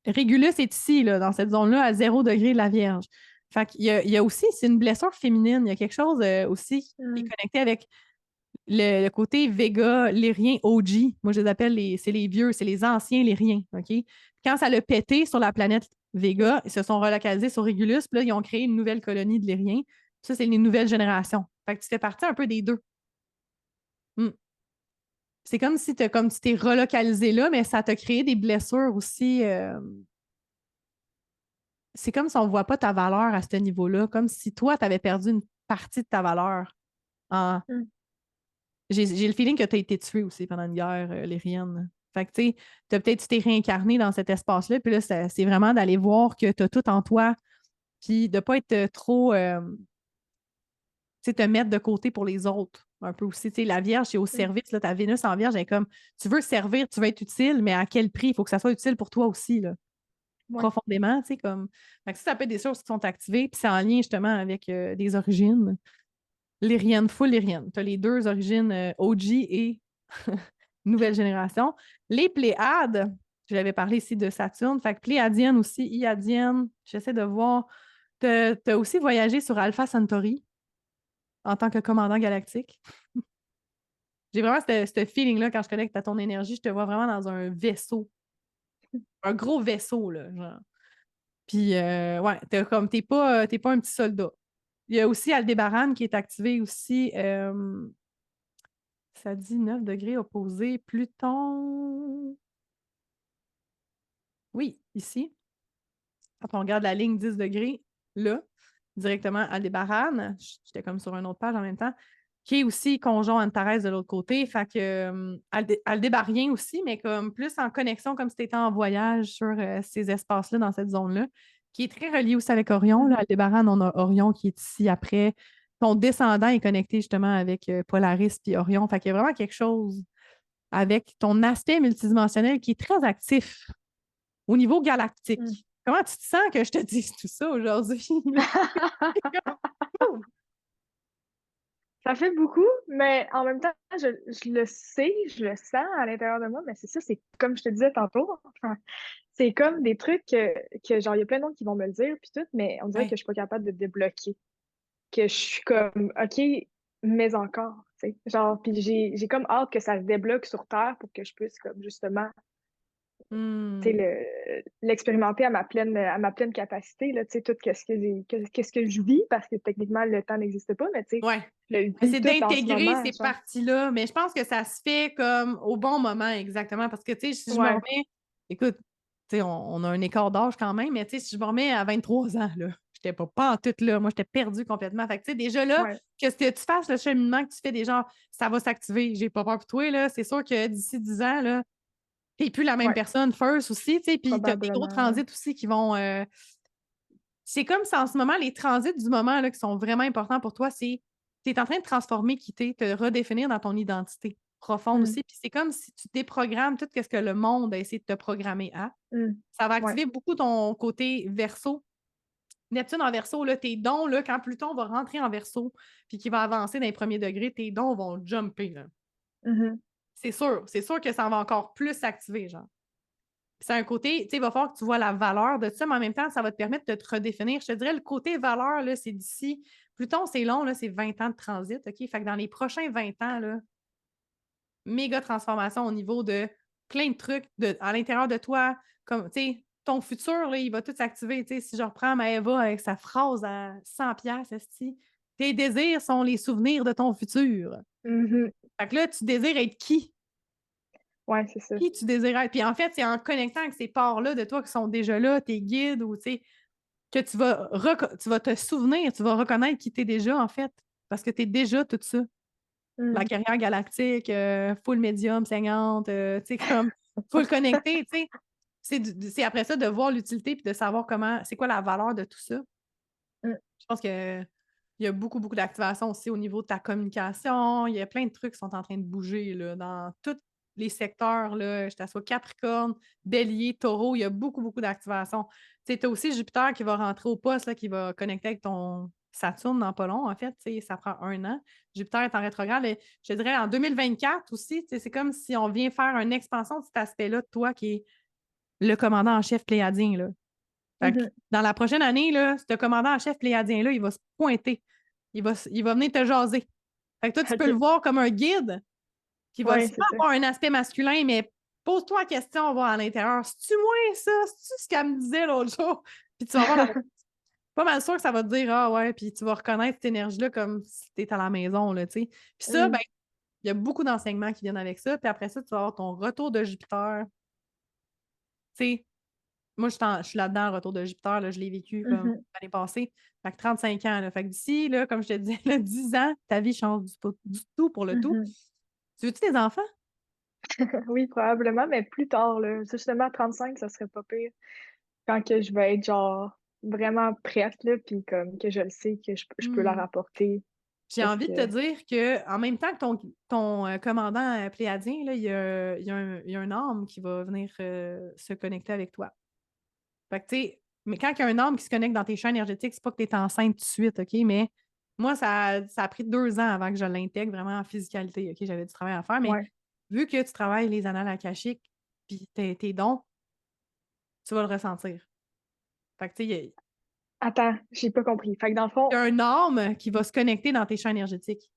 Régulus est ici, là, dans cette zone-là, à 0 degré de la Vierge. Fait qu'il y a aussi, c'est une blessure féminine. Il y a quelque chose aussi qui est Mmh. connecté avec le côté Vega, lyrien OG. Moi, je les appelle c'est les vieux, c'est les anciens lyriens. OK? Quand ça l'a pété sur la planète Vega, ils se sont relocalisés sur Régulus, puis là, ils ont créé une nouvelle colonie de lyriens. Ça, c'est les nouvelles générations. Fait que tu fais partie un peu des deux. Hmm. C'est comme si comme tu t'es relocalisé là, mais ça t'a créé des blessures aussi. C'est comme si on ne voit pas ta valeur à ce niveau-là, comme si toi, tu avais perdu une partie de ta valeur. En... Mmh. J'ai le feeling que tu as été tué aussi pendant une guerre lyrienne. Fait que, tu sais, peut-être tu t'es réincarné dans cet espace-là, puis là, c'est vraiment d'aller voir que tu as tout en toi, puis de ne pas être trop, tu sais, te mettre de côté pour les autres. Un peu aussi, tu sais, la Vierge, c'est au Mmh. service, là, ta Vénus en Vierge, elle est comme, tu veux servir, tu veux être utile, mais à quel prix? Il faut que ça soit utile pour toi aussi, là, Ouais. profondément, tu sais, comme... Fait que ça peut être des choses qui sont activées, puis c'est en lien, justement, avec des origines. Lyrienne, full lyrienne. Tu as les deux origines OG et nouvelle génération. Les Pléiades, Je l'avais parlé ici de Saturne. Fait que Pléiadienne aussi, Iadienne. J'essaie de voir. T'as aussi voyagé sur Alpha Centauri en tant que commandant galactique. J'ai vraiment ce feeling-là quand je connecte à ton énergie. Je te vois vraiment dans un vaisseau. Un gros vaisseau, là, genre. Puis, ouais, t'es pas un petit soldat. Il y a aussi Aldébaran qui est activé aussi. Ça dit 9 degrés opposé. Pluton. Oui, ici. Quand on regarde la ligne 10 degrés, là, directement Aldébaran, j'étais comme sur une autre page en même temps, qui est aussi conjoint Antares de l'autre côté. Fait que Aldébarien aussi, mais comme plus en connexion, comme si tu étais en voyage sur ces espaces-là, dans cette zone-là, qui est très relié aussi avec Orion. Là, Aldébaran, on a Orion qui est ici après. Ton descendant est connecté justement avec Polaris puis Orion. Fait qu'il y a vraiment quelque chose avec ton aspect multidimensionnel qui est très actif au niveau galactique. Comment tu te sens que je te dise tout ça aujourd'hui? Ça fait beaucoup, mais en même temps, je le sais, je le sens à l'intérieur de moi, mais c'est ça, c'est comme je te disais tantôt, enfin, c'est comme des trucs genre, il y a plein de monde qui vont me le dire, puis tout, mais on dirait que Ouais. je suis pas capable de débloquer. Que je suis comme, OK, mais encore, tu sais. Genre, puis j'ai comme hâte que ça se débloque sur Terre pour que je puisse, comme, justement, tu sais, Hmm. l'expérimenter à ma pleine capacité, là, tu sais, tout qu'est-ce que je vis, parce que techniquement, le temps n'existe pas, mais tu sais, Ouais. je le Mais vis c'est tout en ce d'intégrer moment, ces genre. parties-là, mais je pense que ça se fait comme au bon moment exactement. Parce que, tu sais, si je me Ouais, remets, écoute, tu sais, on a un écart d'âge quand même, mais tu sais, si je me remets à 23 ans, là, j'étais pas en tout là. Moi, j'étais perdue complètement. Fait que, tu sais, déjà là, ouais, que ce que tu fasses, le cheminement que tu fais, déjà, ça va s'activer. J'ai pas peur pour toi, là. C'est sûr que d'ici 10 ans, là, t'es plus la même ouais, personne, first aussi, tu sais, puis t'as des gros probablement, ouais. transits aussi qui vont. C'est comme si en ce moment, les transits du moment là, qui sont vraiment importants pour toi, c'est tu es en train de transformer qui t'es, te redéfinir dans ton identité profonde Mm, aussi. Puis c'est comme si tu déprogrammes tout ce que le monde a essayé de te programmer à. mm, Ça va ouais, activer beaucoup ton côté verso. Neptune en verso, là, tes dons, là, quand Pluton va rentrer en verso puis qu'il va avancer dans les premiers degrés, tes dons vont jumper. Là. mhm, C'est sûr que ça va encore plus s'activer, genre. Puis c'est un côté, tu sais, il va falloir que tu vois la valeur de ça, mais en même temps, ça va te permettre de te redéfinir. Je te dirais, le côté valeur, là, c'est d'ici. Pluton, c'est long, là, c'est 20 ans de transit, OK? Fait que dans les prochains 20 ans, là, méga transformation au niveau de plein de trucs à l'intérieur de toi. Comme, tu sais, ton futur, là, il va tout s'activer. Tu sais, si je reprends Maëva avec sa phrase à 100 piastres, tes désirs sont les souvenirs de ton futur. mhm. Fait que là, tu désires être qui? Ouais, c'est ça. Qui tu désires être? Puis en fait, c'est en connectant avec ces parts-là de toi qui sont déjà là, tes guides, ou tu sais, que tu vas te souvenir, tu vas reconnaître qui t'es déjà, en fait, parce que tu es déjà tout ça. La Mm. carrière galactique, full médium, saignante, tu sais, comme full connecté, tu sais. C'est après ça de voir l'utilité puis de savoir comment, c'est quoi la valeur de tout ça. Mm. Je pense que il y a beaucoup, beaucoup d'activation aussi au niveau de ta communication. Il y a plein de trucs qui sont en train de bouger là, dans tous les secteurs. Là, je t'assois Capricorne, Bélier, Taureau, il y a beaucoup, beaucoup d'activation. Tu as aussi Jupiter qui va rentrer au poste, là, qui va connecter avec ton Saturne dans pas long, en fait. Ça prend 1 an. Jupiter est en rétrograde. Et je dirais en 2024 aussi, c'est comme si on vient faire une expansion de cet aspect-là de toi qui est le commandant en chef pléiadien. Là. Fait que Mhm. dans la prochaine année, là, ce commandant en chef pléiadien-là, il va se pointer. Il va venir te jaser. Fait que toi, tu peux le OK. voir comme un guide qui va Ouais, souvent c'est ça. avoir un aspect masculin, mais pose-toi la question, voir à l'intérieur. C'est-tu moi ça? C'est-tu ce qu'elle me disait l'autre jour? Puis tu vas voir pas mal sûr que ça va te dire ah ouais, puis tu vas reconnaître cette énergie-là comme si tu étais à la maison, là, tu sais. Puis ça, ben, Mm. il y a beaucoup d'enseignements qui viennent avec ça. Puis après ça, tu vas avoir ton retour de Jupiter. Tu sais, moi, je suis là-dedans, le retour de Jupiter, là, je l'ai vécu comme Mhm. l'année passée. Fait que 35 ans. Là. Fait que d'ici, là, comme je te disais, là, 10 ans, ta vie change du tout pour le tout. Mhm. Tu veux-tu des enfants? Oui, probablement, mais plus tard, là. Justement, à 35, ça serait pas pire. Quand que je vais être, genre, vraiment prête, là, puis comme que je le sais que je peux leur Hmm. apporter. J'ai Qu'est-ce envie de te que... dire que en même temps que ton commandant pléiadien, là, il y a un âme qui va venir se connecter avec toi. Fait que, tu sais, mais quand il y a un âme qui se connecte dans tes champs énergétiques, c'est pas que tu es enceinte tout de suite, OK? Mais moi, ça a pris 2 ans avant que je l'intègre vraiment en physicalité, OK? J'avais du travail à faire, mais Ouais. vu que tu travailles les annales akashiques puis tes dons, tu vas le ressentir. Fait que, tu sais, Attends, j'ai pas compris. Fait que dans le fond, il y a un arme qui va se connecter dans tes champs énergétiques.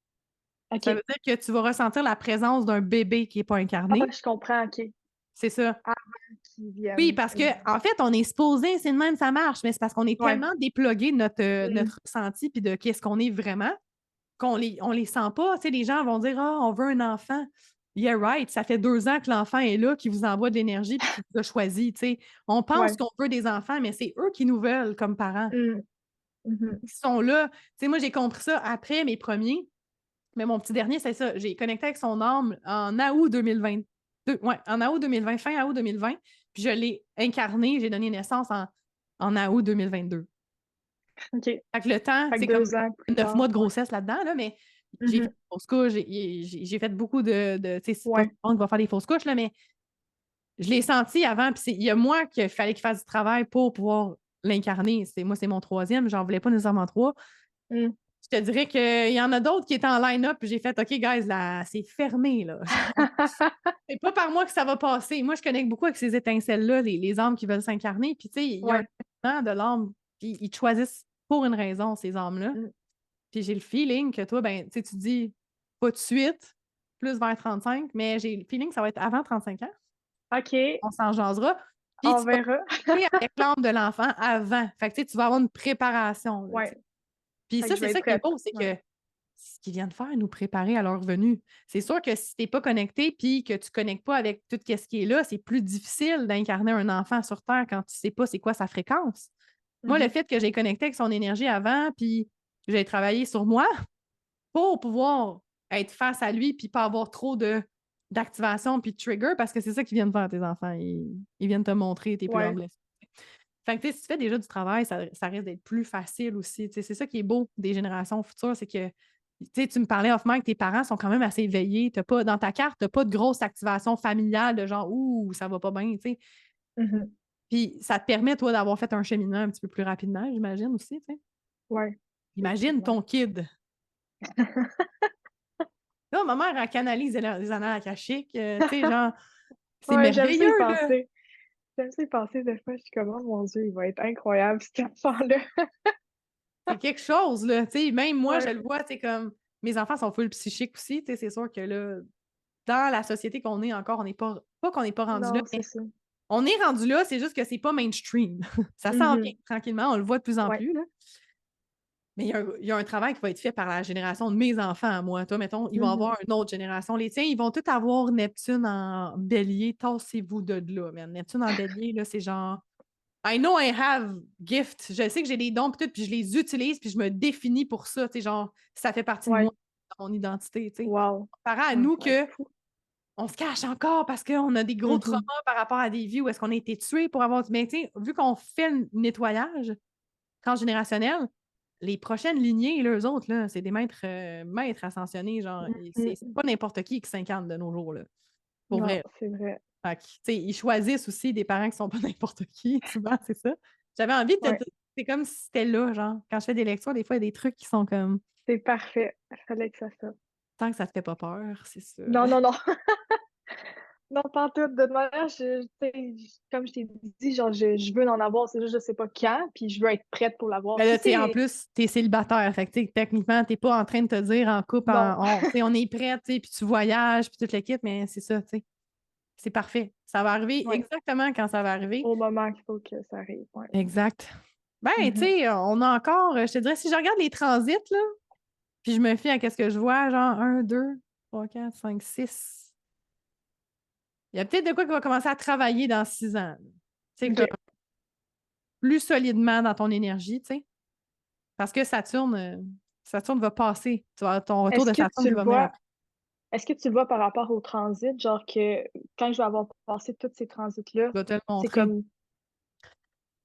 Ça OK. veut dire que tu vas ressentir la présence d'un bébé qui n'est pas Ah, incarné. je comprends, OK. C'est ça. Qui Oui, viennent. parce que en fait, on est supposé, c'est de même, ça marche, mais c'est parce qu'on est Ouais. tellement déplugué de Mm. notre ressenti puis de qu'est-ce qu'on est vraiment on les sent pas. Tu sais, les gens vont dire ah, on veut un enfant. Yeah, right. Ça fait 2 ans que l'enfant est là, qui vous envoie de l'énergie puis qui vous a choisi. Tu sais. On pense Ouais. qu'on veut des enfants, mais c'est eux qui nous veulent comme parents. Mm. Mhm. Ils sont là. Tu sais, moi, j'ai compris ça après mes premiers. Mais mon petit dernier, c'est ça. J'ai connecté avec son âme en août 2022. Ouais, en août 2020, fin août 2020. Puis je l'ai incarné, j'ai donné naissance en août 2022. OK. Fait que le temps, Fait que c'est comme 2 ans plus 9 mois tard. de grossesse là-dedans, là, mais j'ai fait Mhm. des fausses couches, j'ai fait beaucoup tu sais, c'est pas tout Ouais. le monde qui va faire des fausses couches, là, mais je l'ai senti avant, puis il y a moi qu'il fallait qu'il fasse du travail pour pouvoir l'incarner. Moi, c'est mon troisième, j'en voulais pas nécessairement trois. Mm. Je te dirais qu'il y en a d'autres qui étaient en line-up, puis j'ai fait OK, guys, là, c'est fermé, là. C'est pas par moi que ça va passer. Moi, je connecte beaucoup avec ces étincelles-là, les âmes qui veulent s'incarner. Puis, tu sais, il y a un Ouais. élément de l'âme, puis ils te choisissent pour une raison, ces âmes-là. Mm. Puis j'ai le feeling que toi, ben, tu sais, tu dis pas de suite, plus vers 35, mais j'ai le feeling que ça va être avant 35 ans. OK. On s'en jasera. Puis On tu vas verra. couper avec l'âme de l'enfant avant. Fait que, tu sais, tu vas avoir une préparation, là, tu sais. Ouais. Puis Fait que ça, je c'est vais être ça qui est prête. beau, c'est Ouais. que ce qu'ils viennent faire, nous préparer à leur venue. C'est sûr que si tu n'es pas connecté puis que tu ne connectes pas avec tout ce qui est là, c'est plus difficile d'incarner un enfant sur Terre quand tu ne sais pas c'est quoi sa fréquence. Moi, le Mhm. fait que j'ai connecté avec son énergie avant, puis que j'ai travaillé sur moi pour pouvoir être face à lui puis pas avoir trop d'activation puis de trigger, parce que c'est ça qu'ils viennent faire, tes enfants. Ils viennent te montrer tes plus grandes Ouais. blessures. Fait que, tu sais, si tu fais déjà du travail, ça risque d'être plus facile aussi. Tu sais, c'est ça qui est beau des générations futures, c'est que, tu sais, tu me parlais off-mic, tes parents sont quand même assez éveillés. Dans ta carte, tu n'as pas de grosse activation familiale de genre, ouh, ça va pas bien, tu sais. Mhm. Puis ça te permet, toi, d'avoir fait un cheminement un petit peu plus rapidement, j'imagine aussi, tu sais. Ouais. Imagine Effectivement. ton kid. Là, ma mère, elle canalise les annales akashiques, tu sais, genre, c'est Ouais, j'aime ça y merveilleux, là. penser. J'aime ça y penser des fois, je suis comme: «Oh mon Dieu, il va être incroyable cet enfant-là». C'est quelque chose, là. Tu sais, même moi, je Ouais. le vois, tu sais, comme mes enfants sont full psychiques aussi, tu sais, c'est sûr que là, dans la société qu'on est encore, on n'est pas qu'on n'est pas rendu là, Non, c'est mais ça. on est rendu là, c'est juste que c'est pas mainstream. Ça s'en vient Mhm. tranquillement, on le voit de plus en Ouais. plus, là. Mais il y a un travail qui va être fait par la génération de mes enfants à moi. Toi, mettons, ils vont Mhm. avoir une autre génération. Les tiens, ils vont tous avoir Neptune en bélier. Tassez-vous de là, man. Neptune en bélier, là, c'est genre I know I have gift. Je sais que j'ai des dons pis tout, puis je les utilise, puis je me définis pour ça. Tu sais, genre, ça fait partie de moi, Ouais. de mon identité. Tu sais. Wow. Comparé à Ouais, nous ça va être que fou. on se cache encore parce qu'on a des gros traumas Mhm. par rapport à des vies où est-ce qu'on a été tués pour avoir. Mais tu sais, vu qu'on fait le nettoyage transgénérationnel, les prochaines lignées, là, eux autres, là, c'est des maîtres ascensionnés. Genre, c'est Mhm. pas n'importe qui s'incarne de nos jours. Là, pour Non, vrai. c'est vrai. Fait que, tu sais, ils choisissent aussi des parents qui sont pas n'importe qui, souvent, c'est ça. J'avais envie de Ouais. c'est comme si c'était là, genre, quand je fais des lectures, des fois, il y a des trucs qui sont comme, C'est parfait. Il fallait que ça sorte. tant que ça te fait pas peur, c'est ça. Non, non, non. Non, pas en tout. De toute manière, tu sais, comme je t'ai dit, genre, je veux en avoir, c'est juste je sais pas quand, puis je veux être prête pour l'avoir. Mais Si là, tu sais, en c'est plus, t'es célibataire, fait que, tu sais, techniquement, t'es pas en train de te dire en couple, non, tu sais, on est prêt, tu sais, puis tu voyages, puis toute l'équipe, mais c'est ça, tu sais. C'est parfait. Ça va arriver ouais, exactement quand ça va arriver. au moment qu'il faut que ça arrive, ouais. Exact. Ben, tu Mhm. sais, on a encore, je te dirais, si je regarde les transits, là, puis je me fie à ce que je vois, genre 1, 2, 3, 4, 5, 6. Il y a peut-être de quoi qui va commencer à travailler dans 6 ans. Tu sais, OK. plus solidement dans ton énergie, tu sais. Parce que Saturne va passer. Tu vas avoir ton retour Est-ce de que Saturne tu qui le va venir vois après. est-ce que tu le vois par rapport au transit, genre que quand je vais avoir passé tous ces transits-là, Je vais te le c'est montrer. comme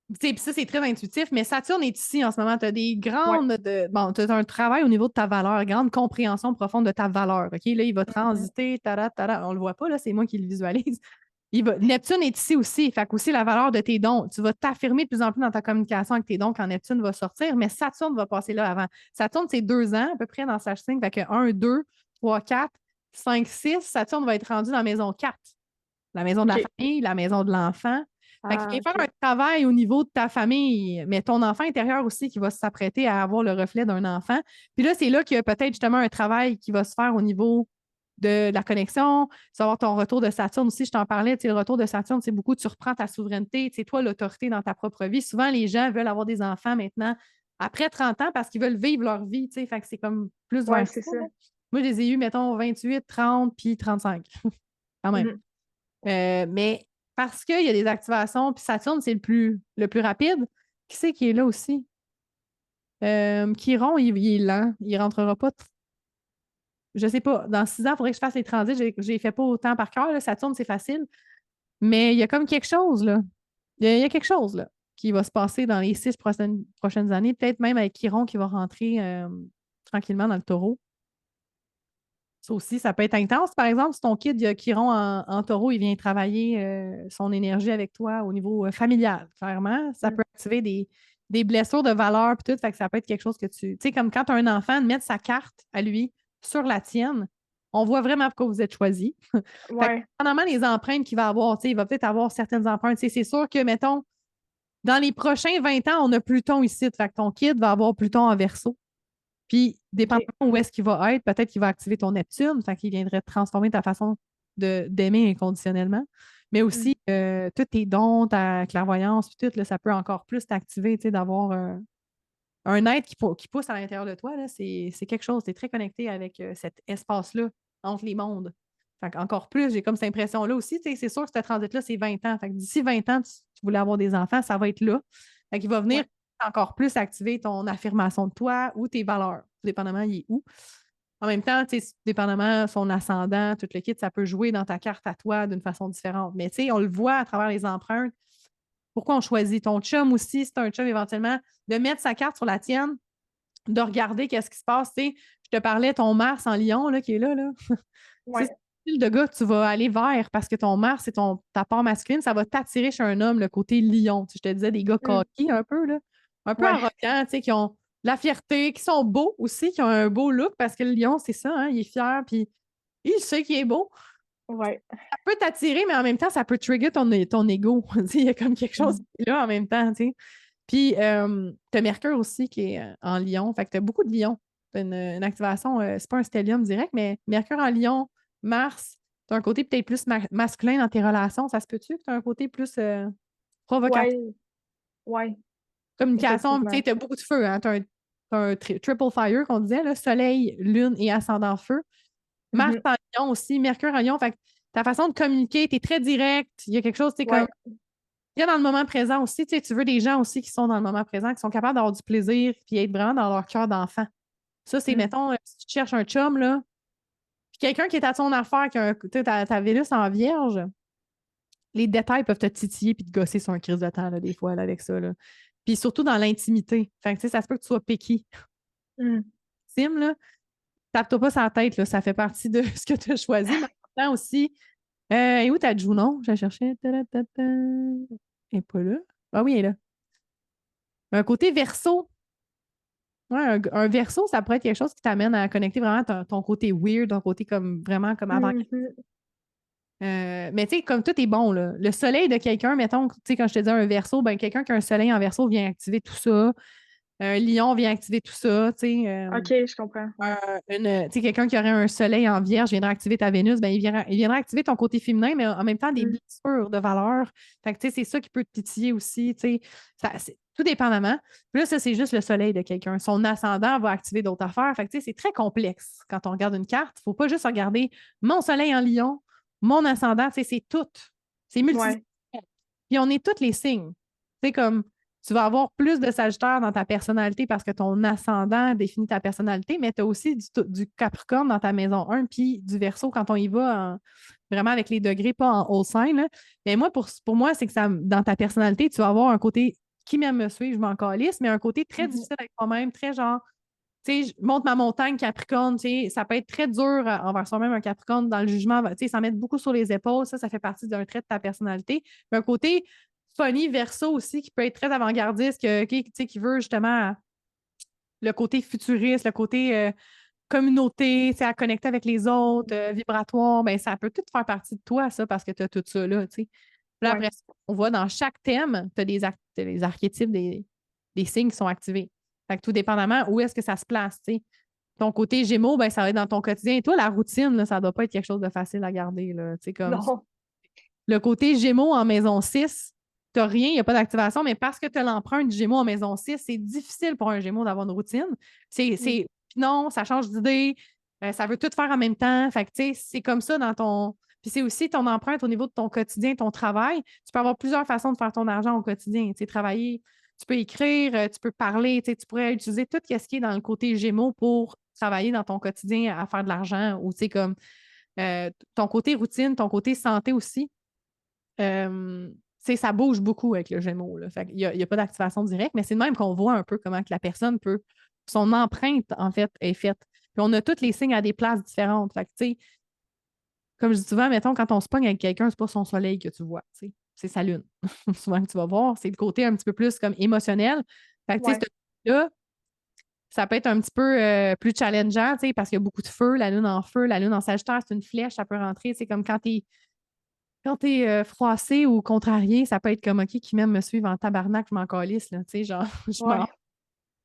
Tu sais, puis ça, c'est très intuitif, mais Saturne est ici en ce moment. Tu as des ouais. grandes. Bon, tu as un travail au niveau de ta valeur, grande compréhension profonde de ta valeur. OK? Là, il va Mhm. transiter, tada. On le voit pas, là, c'est moi qui le visualise. Neptune est ici aussi, fait aussi la valeur de tes dons. Tu vas t'affirmer de plus en plus dans ta communication avec tes dons quand Neptune va sortir, mais Saturne va passer là avant. Saturne, c'est 2 ans à peu près dans sa signe, fait que 1, 2, 3, 4, 5, 6. Saturne va être rendu dans la maison 4, la maison de la OK. famille, la maison de l'enfant. Fait qu'il Ah, vient faire un OK. travail au niveau de ta famille, mais ton enfant intérieur aussi qui va s'apprêter à avoir le reflet d'un enfant. Puis là, c'est là qu'il y a peut-être justement un travail qui va se faire au niveau de la connexion, savoir ton retour de Saturne aussi, je t'en parlais, tu sais, le retour de Saturne, c'est beaucoup, tu reprends ta souveraineté, c'est toi l'autorité dans ta propre vie. Souvent, les gens veulent avoir des enfants maintenant après 30 ans parce qu'ils veulent vivre leur vie, tu sais, fait que c'est comme plus Ouais, vers c'est ça, ça. là. Moi, je les ai eus, mettons, 28, 30, puis 35, quand même. Mhm. Mais parce qu'il y a des activations, puis Saturne, c'est le plus rapide. Qui c'est qui est là aussi? Chiron, il est lent. Il rentrera pas. Je sais pas. Dans 6 ans, il faudrait que je fasse les transits. Je les fais pas autant par cœur, là. Saturne, c'est facile. Mais il y a comme quelque chose, là. Il y a quelque chose, là, qui va se passer dans les 6 prochaines années. Peut-être même avec Chiron qui va rentrer tranquillement dans le taureau. Ça aussi, ça peut être intense. Par exemple, si ton kid, il y a Chiron en taureau, il vient travailler son énergie avec toi au niveau familial, clairement. Ça Mm. peut activer des blessures de valeur, puis tout. Fait que ça peut être quelque chose que tu. Tu sais, comme quand tu as un enfant, de mettre sa carte à lui sur la tienne, on voit vraiment pourquoi vous êtes choisis. Fait que, Ouais. dépendamment des empreintes qu'il va avoir, tu sais, il va peut-être avoir certaines empreintes. Tu sais, c'est sûr que, mettons, dans les prochains 20 ans, on a Pluton ici. Fait que ton kid va avoir Pluton en verso. Puis, dépendamment OK. où est-ce qu'il va être, peut-être qu'il va activer ton Neptune, fait qu'il viendrait transformer ta façon d'aimer inconditionnellement. Mais Mm. aussi, tous tes dons, ta clairvoyance, puis tout, là, ça peut encore plus t'activer, tu sais, d'avoir un être qui pousse à l'intérieur de toi, là, c'est quelque chose. Tu es très connecté avec cet espace-là entre les mondes. Fait encore plus, j'ai comme cette impression-là aussi. Tu sais, c'est sûr que ce transit-là, c'est 20 ans. Fait que d'ici 20 ans, tu voulais avoir des enfants, ça va être là. Fait qu'il va venir Ouais. encore plus activer ton affirmation de toi ou tes valeurs, dépendamment il est où. En même temps, tu sais, dépendamment son ascendant, tout le kit, ça peut jouer dans ta carte à toi d'une façon différente. Mais tu sais, on le voit à travers les empreintes. Pourquoi on choisit ton chum aussi, si c'est un chum éventuellement, de mettre sa carte sur la tienne, de regarder qu'est-ce qui se passe. Tu sais, je te parlais, ton Mars en Lion là, qui est là. Là. C'est Ouais. le style de gars que tu vas aller vers parce que ton Mars, c'est ta part masculine, ça va t'attirer chez un homme, le côté lion. Tu sais, je te disais des gars Mm. coqués un peu, là, un peu Ouais. arrogants, tu sais, qui ont de la fierté, qui sont beaux aussi, qui ont un beau look parce que le lion, c'est ça, hein, il est fier, puis il sait qu'il est beau. Ouais. Ça peut t'attirer, mais en même temps, ça peut trigger ton ego. Il y a comme quelque chose Mm. qui est là en même temps, tu sais. Puis, tu as Mercure aussi qui est en Lion. Fait que tu as beaucoup de Lions. Tu as une activation, c'est pas un stellium direct, mais Mercure en Lion, Mars, tu as un côté peut-être plus masculin dans tes relations. Ça se peut-tu que tu as un côté plus provocateur? Ouais. Ouais. Communication, tu sais, Effectivement. tu as beaucoup de feu. Hein? Tu as un triple fire qu'on disait, là, Soleil, Lune et ascendant feu. Mars Mhm. en Lion aussi, Mercure en Lion. Fait que ta façon de communiquer, tu es très direct. Il y a quelque chose, tu sais, comme Ouais. il y a dans le moment présent aussi, tu sais, tu veux des gens aussi qui sont dans le moment présent, qui sont capables d'avoir du plaisir puis être vraiment dans leur cœur d'enfant. Ça, c'est, Mm. mettons, si tu cherches un chum, là, puis quelqu'un qui est à ton affaire, qui a tu sais, ta Vénus en vierge, les détails peuvent te titiller puis te gosser sur un crise de temps, là, des fois, là, avec ça, là. Puis surtout dans l'intimité. Fait que, tu sais, ça se peut que tu sois picky. Mm. Sim, là, tape-toi pas sa tête, là, ça fait partie de ce que tu as choisi. Mais en même temps aussi, et où t'as Junon? Je la cherchais. Ta-da-ta-ta. Elle n'est pas là. Ah oui, elle est là. Un côté verso. Ouais, un verso, ça pourrait être quelque chose qui t'amène à connecter vraiment ton côté weird, ton côté comme vraiment comme avant. Mhm. Mais tu sais, comme tout est bon, là. Le soleil de quelqu'un, mettons, tu sais, quand je te dis un verso, ben quelqu'un qui a un soleil en verso vient activer tout ça. Un lion vient activer tout ça, tu sais. OK, je comprends. Ouais. Tu sais, quelqu'un qui aurait un soleil en vierge viendra activer ta Vénus, ben il viendra activer ton côté féminin, mais en même temps des Mm. blessures de valeur. Fait que, tu sais, c'est ça qui peut te titiller aussi, tu sais. Tout dépendamment. Puis là, ça, c'est juste le soleil de quelqu'un. Son ascendant va activer d'autres affaires. Fait que, tu sais, c'est très complexe quand on regarde une carte. Il ne faut pas juste regarder mon soleil en lion, mon ascendant, tu sais, c'est tout. C'est multidimensionnel. Ouais. Puis on est tous les signes. Tu sais, comme tu vas avoir plus de Sagittaire dans ta personnalité parce que ton ascendant définit ta personnalité, mais tu as aussi du Capricorne dans ta maison 1 puis du Verseau quand on y va vraiment avec les degrés, pas en whole sign. Là. Mais moi, pour moi, c'est que ça, dans ta personnalité, tu vas avoir un côté qui m'aime me suivre, je m'en calisse, mais un côté très Mhm. difficile avec moi-même, très genre, tu sais, je monte ma montagne Capricorne, tu sais, ça peut être très dur envers soi-même, un Capricorne, dans le jugement, tu sais, s'en mettre beaucoup sur les épaules, ça fait partie d'un trait de ta personnalité. Mais un côté funny verso aussi, qui peut être très avant-gardiste, tu sais, qui veut justement le côté futuriste, le côté communauté, tu sais, à connecter avec les autres, vibratoire, ben ça peut tout faire partie de toi, ça, parce que tu as tout ça là, tu sais. Puis là, Ouais. après ça, on voit dans chaque thème, tu as t'as les archétypes des signes qui sont activés. Fait que tout dépendamment où est-ce que ça se place, tu sais. Ton côté Gémeaux, ben, ça va être dans ton quotidien. Et toi, la routine, là, ça doit pas être quelque chose de facile à garder, là. Tu sais, comme Non. le côté Gémeaux en maison 6, tu n'as rien, il n'y a pas d'activation, mais parce que tu as l'empreinte Gémeaux en maison 6, c'est difficile pour un Gémeaux d'avoir une routine. Mm. Non, ça change d'idée, ça veut tout faire en même temps. Fait que, tu sais, c'est comme ça dans ton. Puis c'est aussi ton empreinte au niveau de ton quotidien, ton travail. Tu peux avoir plusieurs façons de faire ton argent au quotidien. Tu sais, travailler, tu peux écrire, tu peux parler, tu sais, tu pourrais utiliser tout ce qui est dans le côté Gémeaux pour travailler dans ton quotidien à faire de l'argent ou, tu sais, comme ton côté routine, ton côté santé aussi. Ça bouge beaucoup avec le Gémeaux. Là. Fait il n'y a pas d'activation directe, mais c'est de même qu'on voit un peu comment que la personne peut. Son empreinte, en fait, est faite. Puis on a tous les signes à des places différentes. Fait que, tu sais, comme je dis souvent, mettons, quand on se pogne avec quelqu'un, c'est pas son soleil que tu vois. Tu sais, c'est sa lune. Souvent que tu vas voir. C'est le côté un petit peu plus comme émotionnel. Fait que, tu sais, Ouais. là, ça peut être un petit peu plus challengeant, tu sais, parce qu'il y a beaucoup de feu, la lune en feu, la lune en Sagittaire, c'est une flèche, ça peut rentrer. C'est comme quand t'es froissé ou contrarié, ça peut être comme OK, qui même me suivre en tabarnak, je m'en calisse, là, tu sais, genre, je m'en Ouais.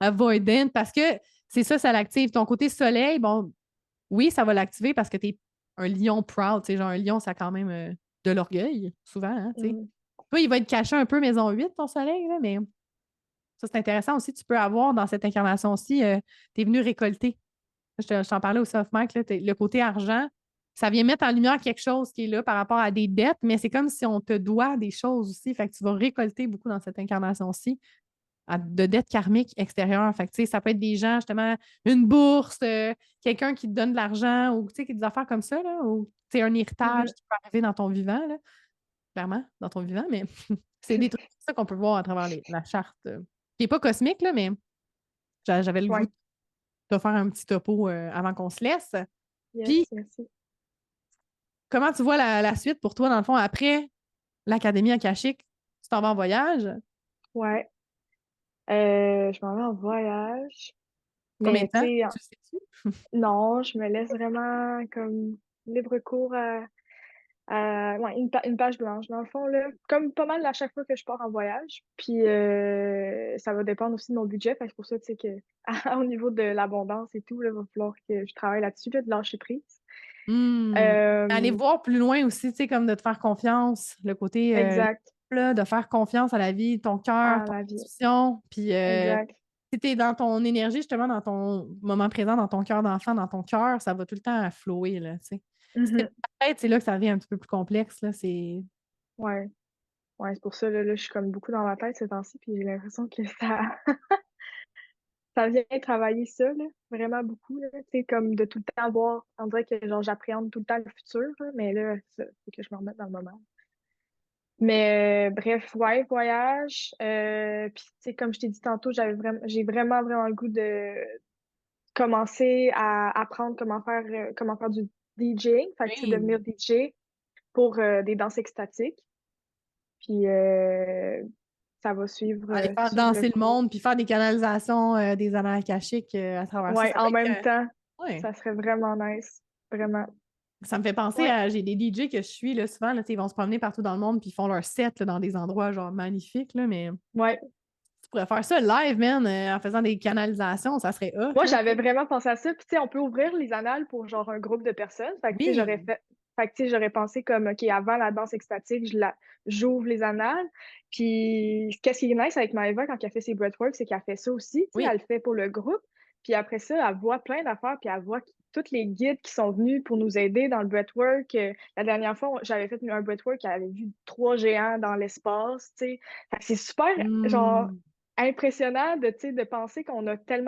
avoidant parce que c'est ça, ça l'active. Ton côté soleil, bon, oui, ça va l'activer parce que t'es un lion proud, tu sais, genre, un lion, ça a quand même de l'orgueil, souvent, hein, tu sais. Mm. Toi, il va être caché un peu maison 8 ton soleil, là, mais ça, c'est intéressant aussi. Tu peux avoir dans cette incarnation-ci, t'es venu récolter. Je t'en parlais aussi off mic, là, le côté argent, ça vient mettre en lumière quelque chose qui est là par rapport à des dettes, mais c'est comme si on te doit des choses aussi. Fait que tu vas récolter beaucoup dans cette incarnation-ci de dettes karmiques extérieures. Fait que, tu sais, ça peut être des gens, justement, une bourse, quelqu'un qui te donne de l'argent ou tu sais, des affaires comme ça, là, ou tu sais, un héritage Mhm. qui peut arriver dans ton vivant, là, clairement, dans ton vivant, mais c'est des trucs comme ça qu'on peut voir à travers la charte. Qui n'est pas cosmique, là, mais j'avais le goût Ouais. de te faire un petit topo avant qu'on se laisse. Puis, Yes, merci. comment tu vois la suite pour toi, dans le fond, après l'Académie akashique? Tu t'en vas en voyage? Ouais. Je m'en vais en voyage. Combien de Mais tu temps? sais, Tu le sais-tu? non, je me laisse vraiment comme libre cours ouais, une page blanche, dans le fond, là. Comme pas mal à chaque fois que je pars en voyage. Puis ça va dépendre aussi de mon budget. Fait que c'est pour ça, tu sais, que au niveau de l'abondance et tout, là, il va falloir que je travaille là-dessus, là, de lâcher prise. Hmm. Aller Euh, voir plus loin aussi, tu sais, comme de te faire confiance, le côté exact. là, de faire confiance à la vie, ton cœur, Ah, ton la vie. intuition. Puis, Exact. si tu es dans ton énergie, justement, dans ton moment présent, dans ton cœur d'enfant, dans ton cœur, ça va tout le temps à flower, là, tu sais. Si c'est Mhm. dans ta tête, c'est là que ça devient un petit peu plus complexe, là, c'est... Ouais. Ouais, c'est pour ça, là, je suis comme beaucoup dans ma tête ces temps-ci, puis j'ai l'impression que ça, ça vient travailler ça, là, vraiment beaucoup, là, tu sais, comme de tout le temps voir, on dirait que, genre, j'appréhende tout le temps le futur, là, mais là, ça, faut que je me remette dans le moment. Mais bref, ouais, voyage, puis, tu sais, comme je t'ai dit tantôt, j'ai vraiment, vraiment le goût de commencer à apprendre comment faire du DJing, fait que, tu sais, Oui. devenir DJ pour des danses extatiques, puis ça va Aller faire suivre le danser le cours. monde, puis faire des canalisations des annales akashiques à travers ça. Ouais, Ça peut en même être... temps, ouais. ça serait vraiment nice. Vraiment. Ça me fait penser Ouais. à... J'ai des DJ que je suis, là, souvent, là, tu sais, ils vont se promener partout dans le monde, puis ils font leur set là, dans des endroits, genre, magnifiques, là, mais Ouais. tu pourrais faire ça live, man, en faisant des canalisations, ça serait hot, Moi, là. j'avais vraiment pensé à ça. Puis, tu sais, on peut ouvrir les annales pour genre un groupe de personnes. Fait que, tu sais, Oui, j'aurais pensé comme, OK, avant la danse extatique, j'ouvre les annales. Puis, qu'est-ce qui est nice avec Maëva quand elle fait ses breathwork, c'est qu'elle fait ça aussi. Tu sais, oui, elle le fait pour le groupe. Puis après ça, elle voit plein d'affaires. Puis elle voit tous les guides qui sont venus pour nous aider dans le breathwork. La dernière fois, j'avais fait un breathwork, elle avait vu 3 géants dans l'espace, tu sais. Fait que c'est super, genre, hmm, impressionnant de, tu sais, de penser on a plein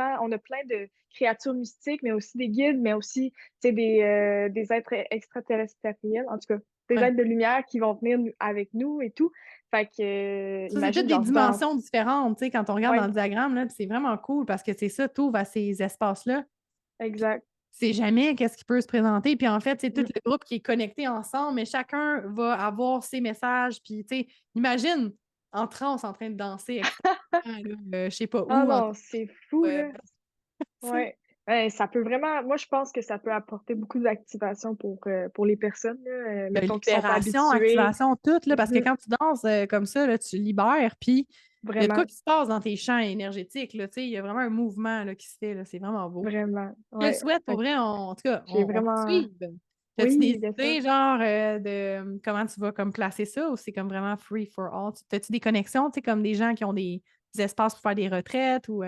de créatures mystiques, mais aussi des guides, mais aussi, tu sais, des êtres extraterrestriels, en tout cas, des ouais. êtres de lumière qui vont venir avec nous et tout. Fait que, Ça, c'est toutes imagine, des genre, dimensions différentes, tu sais, quand on regarde dans ouais, le diagramme, là, puis c'est vraiment cool parce que c'est ça, tout à ces espaces-là. exact. C'est jamais qu'est-ce qui peut se présenter. Puis en fait, c'est tout Mm. le groupe qui est connecté ensemble, mais chacun va avoir ses messages. Puis, tu sais, imagine en transe en train de danser extrêmement, là, je sais pas Ah où, non, c'est fou, euh, là. tu sais. Ouais. Ça peut vraiment moi, je pense que ça peut apporter beaucoup d'activation pour les personnes, là, mettons qui sont pas Libération, habituées. activation, tout, là, parce que Mmh. quand tu danses comme ça, là, tu libères, puis il y a de quoi Vraiment, qui se passe dans tes champs énergétiques, là, tu sais, il y a vraiment un mouvement là, qui se fait, là, c'est vraiment beau. vraiment. Je le Ouais, souhaite, pour fait que vrai, en tout cas, j'ai on va te vraiment suivre. As-tu oui, des bien sûr. idées, genre, de comment tu vas comme placer ça ou c'est comme vraiment free for all? As-tu des connexions, tu sais, comme des gens qui ont des espaces pour faire des retraites ou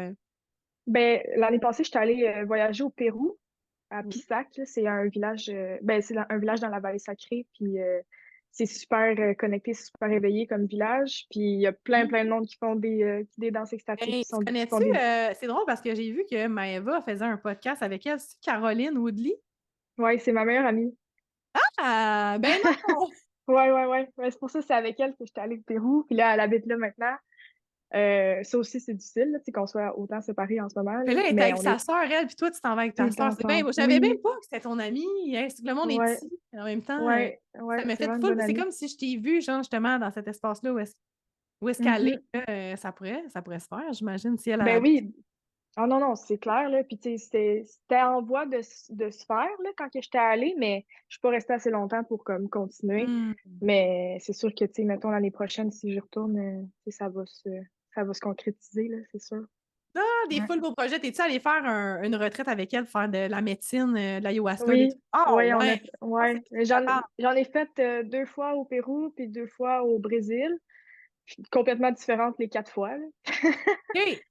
Ben, l'année passée, j'étais allée, voyager au Pérou, à Oui. Pisac, là. C'est un village, ben, c'est un village dans la vallée sacrée, puis c'est super, connecté, c'est super éveillé comme village. Puis il y a plein, plein de monde qui font des danses extatiques, Hey, tu qui font connais-tu, des c'est drôle parce que j'ai vu que Maëva faisait un podcast avec elle, c'est Caroline Woodley? ouais, c'est ma meilleure amie. Ah! Ben non! Ouais, ouais, ouais. Ouais, c'est pour ça, c'est avec elle que j'étais allée au Pérou. Puis là, elle habite là maintenant. Ça aussi, c'est difficile, là, tu sais, qu'on soit autant séparés en ce moment, Puis là. là, elle est Mais avec on sa est sœur, elle, puis toi, tu t'en vas avec tout ta le temps sœur. C'est bien, ensemble. moi, je savais même Oui, pas que c'était ton amie. Hey, c'est que le monde est ouais, petit. En même temps, ouais, ça ouais, m'a c'est fait vraiment une full. bonne C'est amie. comme si je t'ai vu, genre, justement, dans cet espace-là où est-ce qu'elle est. Mhm. Là, ça pourrait se faire, j'imagine, si elle Ben habite. oui. Ah non, non, c'est clair, là. Puis, tu sais, c'était en voie de se faire, là, quand que j'étais allée, mais je suis pas restée assez longtemps pour, comme, continuer. Hmm. Mais c'est sûr que, tu sais, mettons, l'année prochaine, si j'y retourne, tu sais, ça va se concrétiser, là, c'est sûr. Ah, des Ouais. full beaux projets. T'es-tu allé faire une retraite avec elle, faire de la médecine, de l'ayahuasca, des Oui, trucs? Ah, oui, ouais! Ça, c'est ouais. tout capable. J'en ai fait 2 fois au Pérou, puis 2 fois au Brésil. Complètement différentes les 4 fois, là. OK.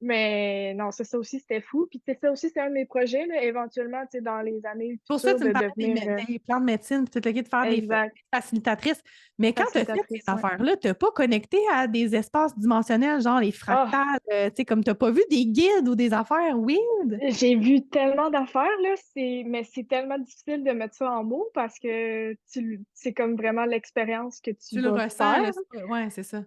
Mais non, ça aussi, c'était fou. Puis, tu sais, ça aussi, c'est un de mes projets, là, éventuellement, tu sais, dans les années Pour ça, futures, tu me de parlais devenir des plans de médecine, puis tout le kit, de faire des exact, facilitatrices. Mais quand tu as fait ces facilitatrice, ouais. affaires-là, tu n'as pas connecté à des espaces dimensionnels, genre les Ah, fractales, tu sais, comme tu n'as pas vu des guides ou des affaires weird? j'ai vu tellement d'affaires, là, mais c'est tellement difficile de mettre ça en mots parce que c'est comme vraiment l'expérience que tu Tu le vas ressens, faire. là, ouais, c'est ça.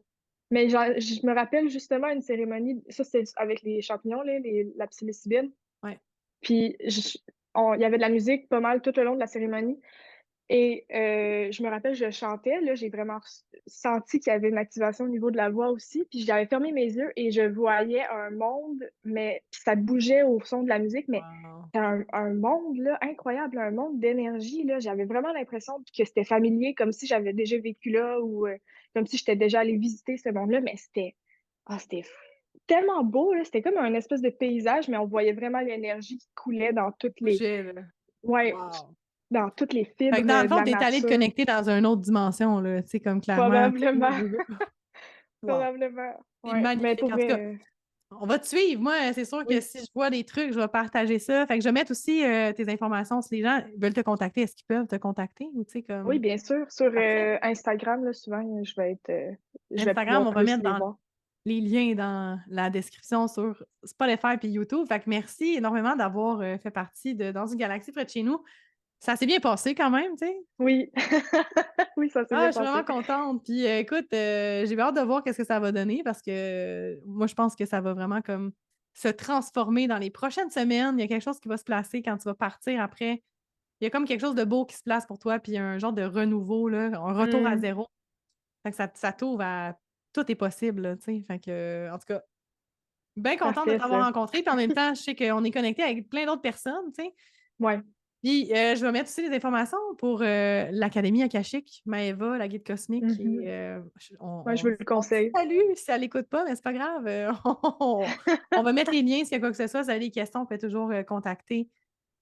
Mais je me rappelle justement une cérémonie, ça c'est avec les champignons, là, la psilocybine. Ouais. Puis il y avait de la musique pas mal tout le long de la cérémonie. Et je me rappelle, je chantais, là, j'ai vraiment senti qu'il y avait une activation au niveau de la voix aussi. Puis j'avais fermé mes yeux et je voyais un monde, mais puis ça bougeait au son de la musique, mais Wow. c'était un monde là, incroyable, un monde d'énergie. Là. J'avais vraiment l'impression que c'était familier, comme si j'avais déjà vécu là ou comme si j'étais déjà allée visiter ce monde-là, mais c'était tellement beau, là. C'était comme un espèce de paysage, mais on voyait vraiment l'énergie qui coulait dans toutes les. Bouger, là. Ouais, Wow. dans toutes les Fait que fibres dans le de fond, la tu es allé te nature. connecter dans une autre dimension, là, tu sais, comme clairement. Probablement, Wow. probablement. C'est Ouais, mais magnifique. pour En tout cas, vrai, on va te suivre. Moi, c'est sûr que oui. si je vois des trucs, je vais partager ça. Fait que je vais mettre aussi tes informations si les gens veulent te contacter. Est-ce qu'ils peuvent te contacter ou tu sais Oui, comme bien sûr. Sur parfait. Instagram, là, souvent, je vais Instagram, pouvoir on va plus mettre les dans voir. les liens dans la description sur Spotify et YouTube. Fait que merci énormément d'avoir fait partie de Dans une galaxie près de chez nous. Ça s'est bien passé quand même, tu sais. Oui. Oui, ça s'est Ah, bien je suis vraiment passé. contente. Puis écoute, j'ai hâte de voir qu'est-ce que ça va donner parce que moi, je pense que ça va vraiment comme se transformer dans les prochaines semaines. Il y a quelque chose qui va se placer quand tu vas partir après. Il y a comme quelque chose de beau qui se place pour toi, puis un genre de renouveau, là, un retour à Hmm, zéro. Fait que ça t'ouvre à tout est possible, là, tu sais. Fait que, en tout cas, bien contente de parfait, t'avoir ça. rencontré. Puis en même temps, je sais qu'on est connecté avec plein d'autres personnes, tu sais. Ouais. Puis, je vais mettre aussi les informations pour l'Académie Akashique, Maëva, la guide cosmique. Et, Mhm. Moi, je on vous le dit conseille. salut si elle n'écoute pas, mais c'est pas grave. On va mettre les liens s'il y a quoi que ce soit. Si vous avez des questions, vous pouvez toujours contacter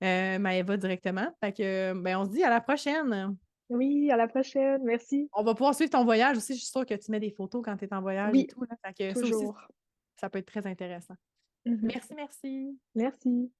Maëva directement. Fait que, ben, on se dit à la prochaine. Oui, à la prochaine. Merci. On va pouvoir suivre ton voyage aussi. Je suis sûre que tu mets des photos quand tu es en voyage et Oui, tout, là. Fait que ça aussi, toujours. ça peut être très intéressant. Mhm. Merci, merci. Merci.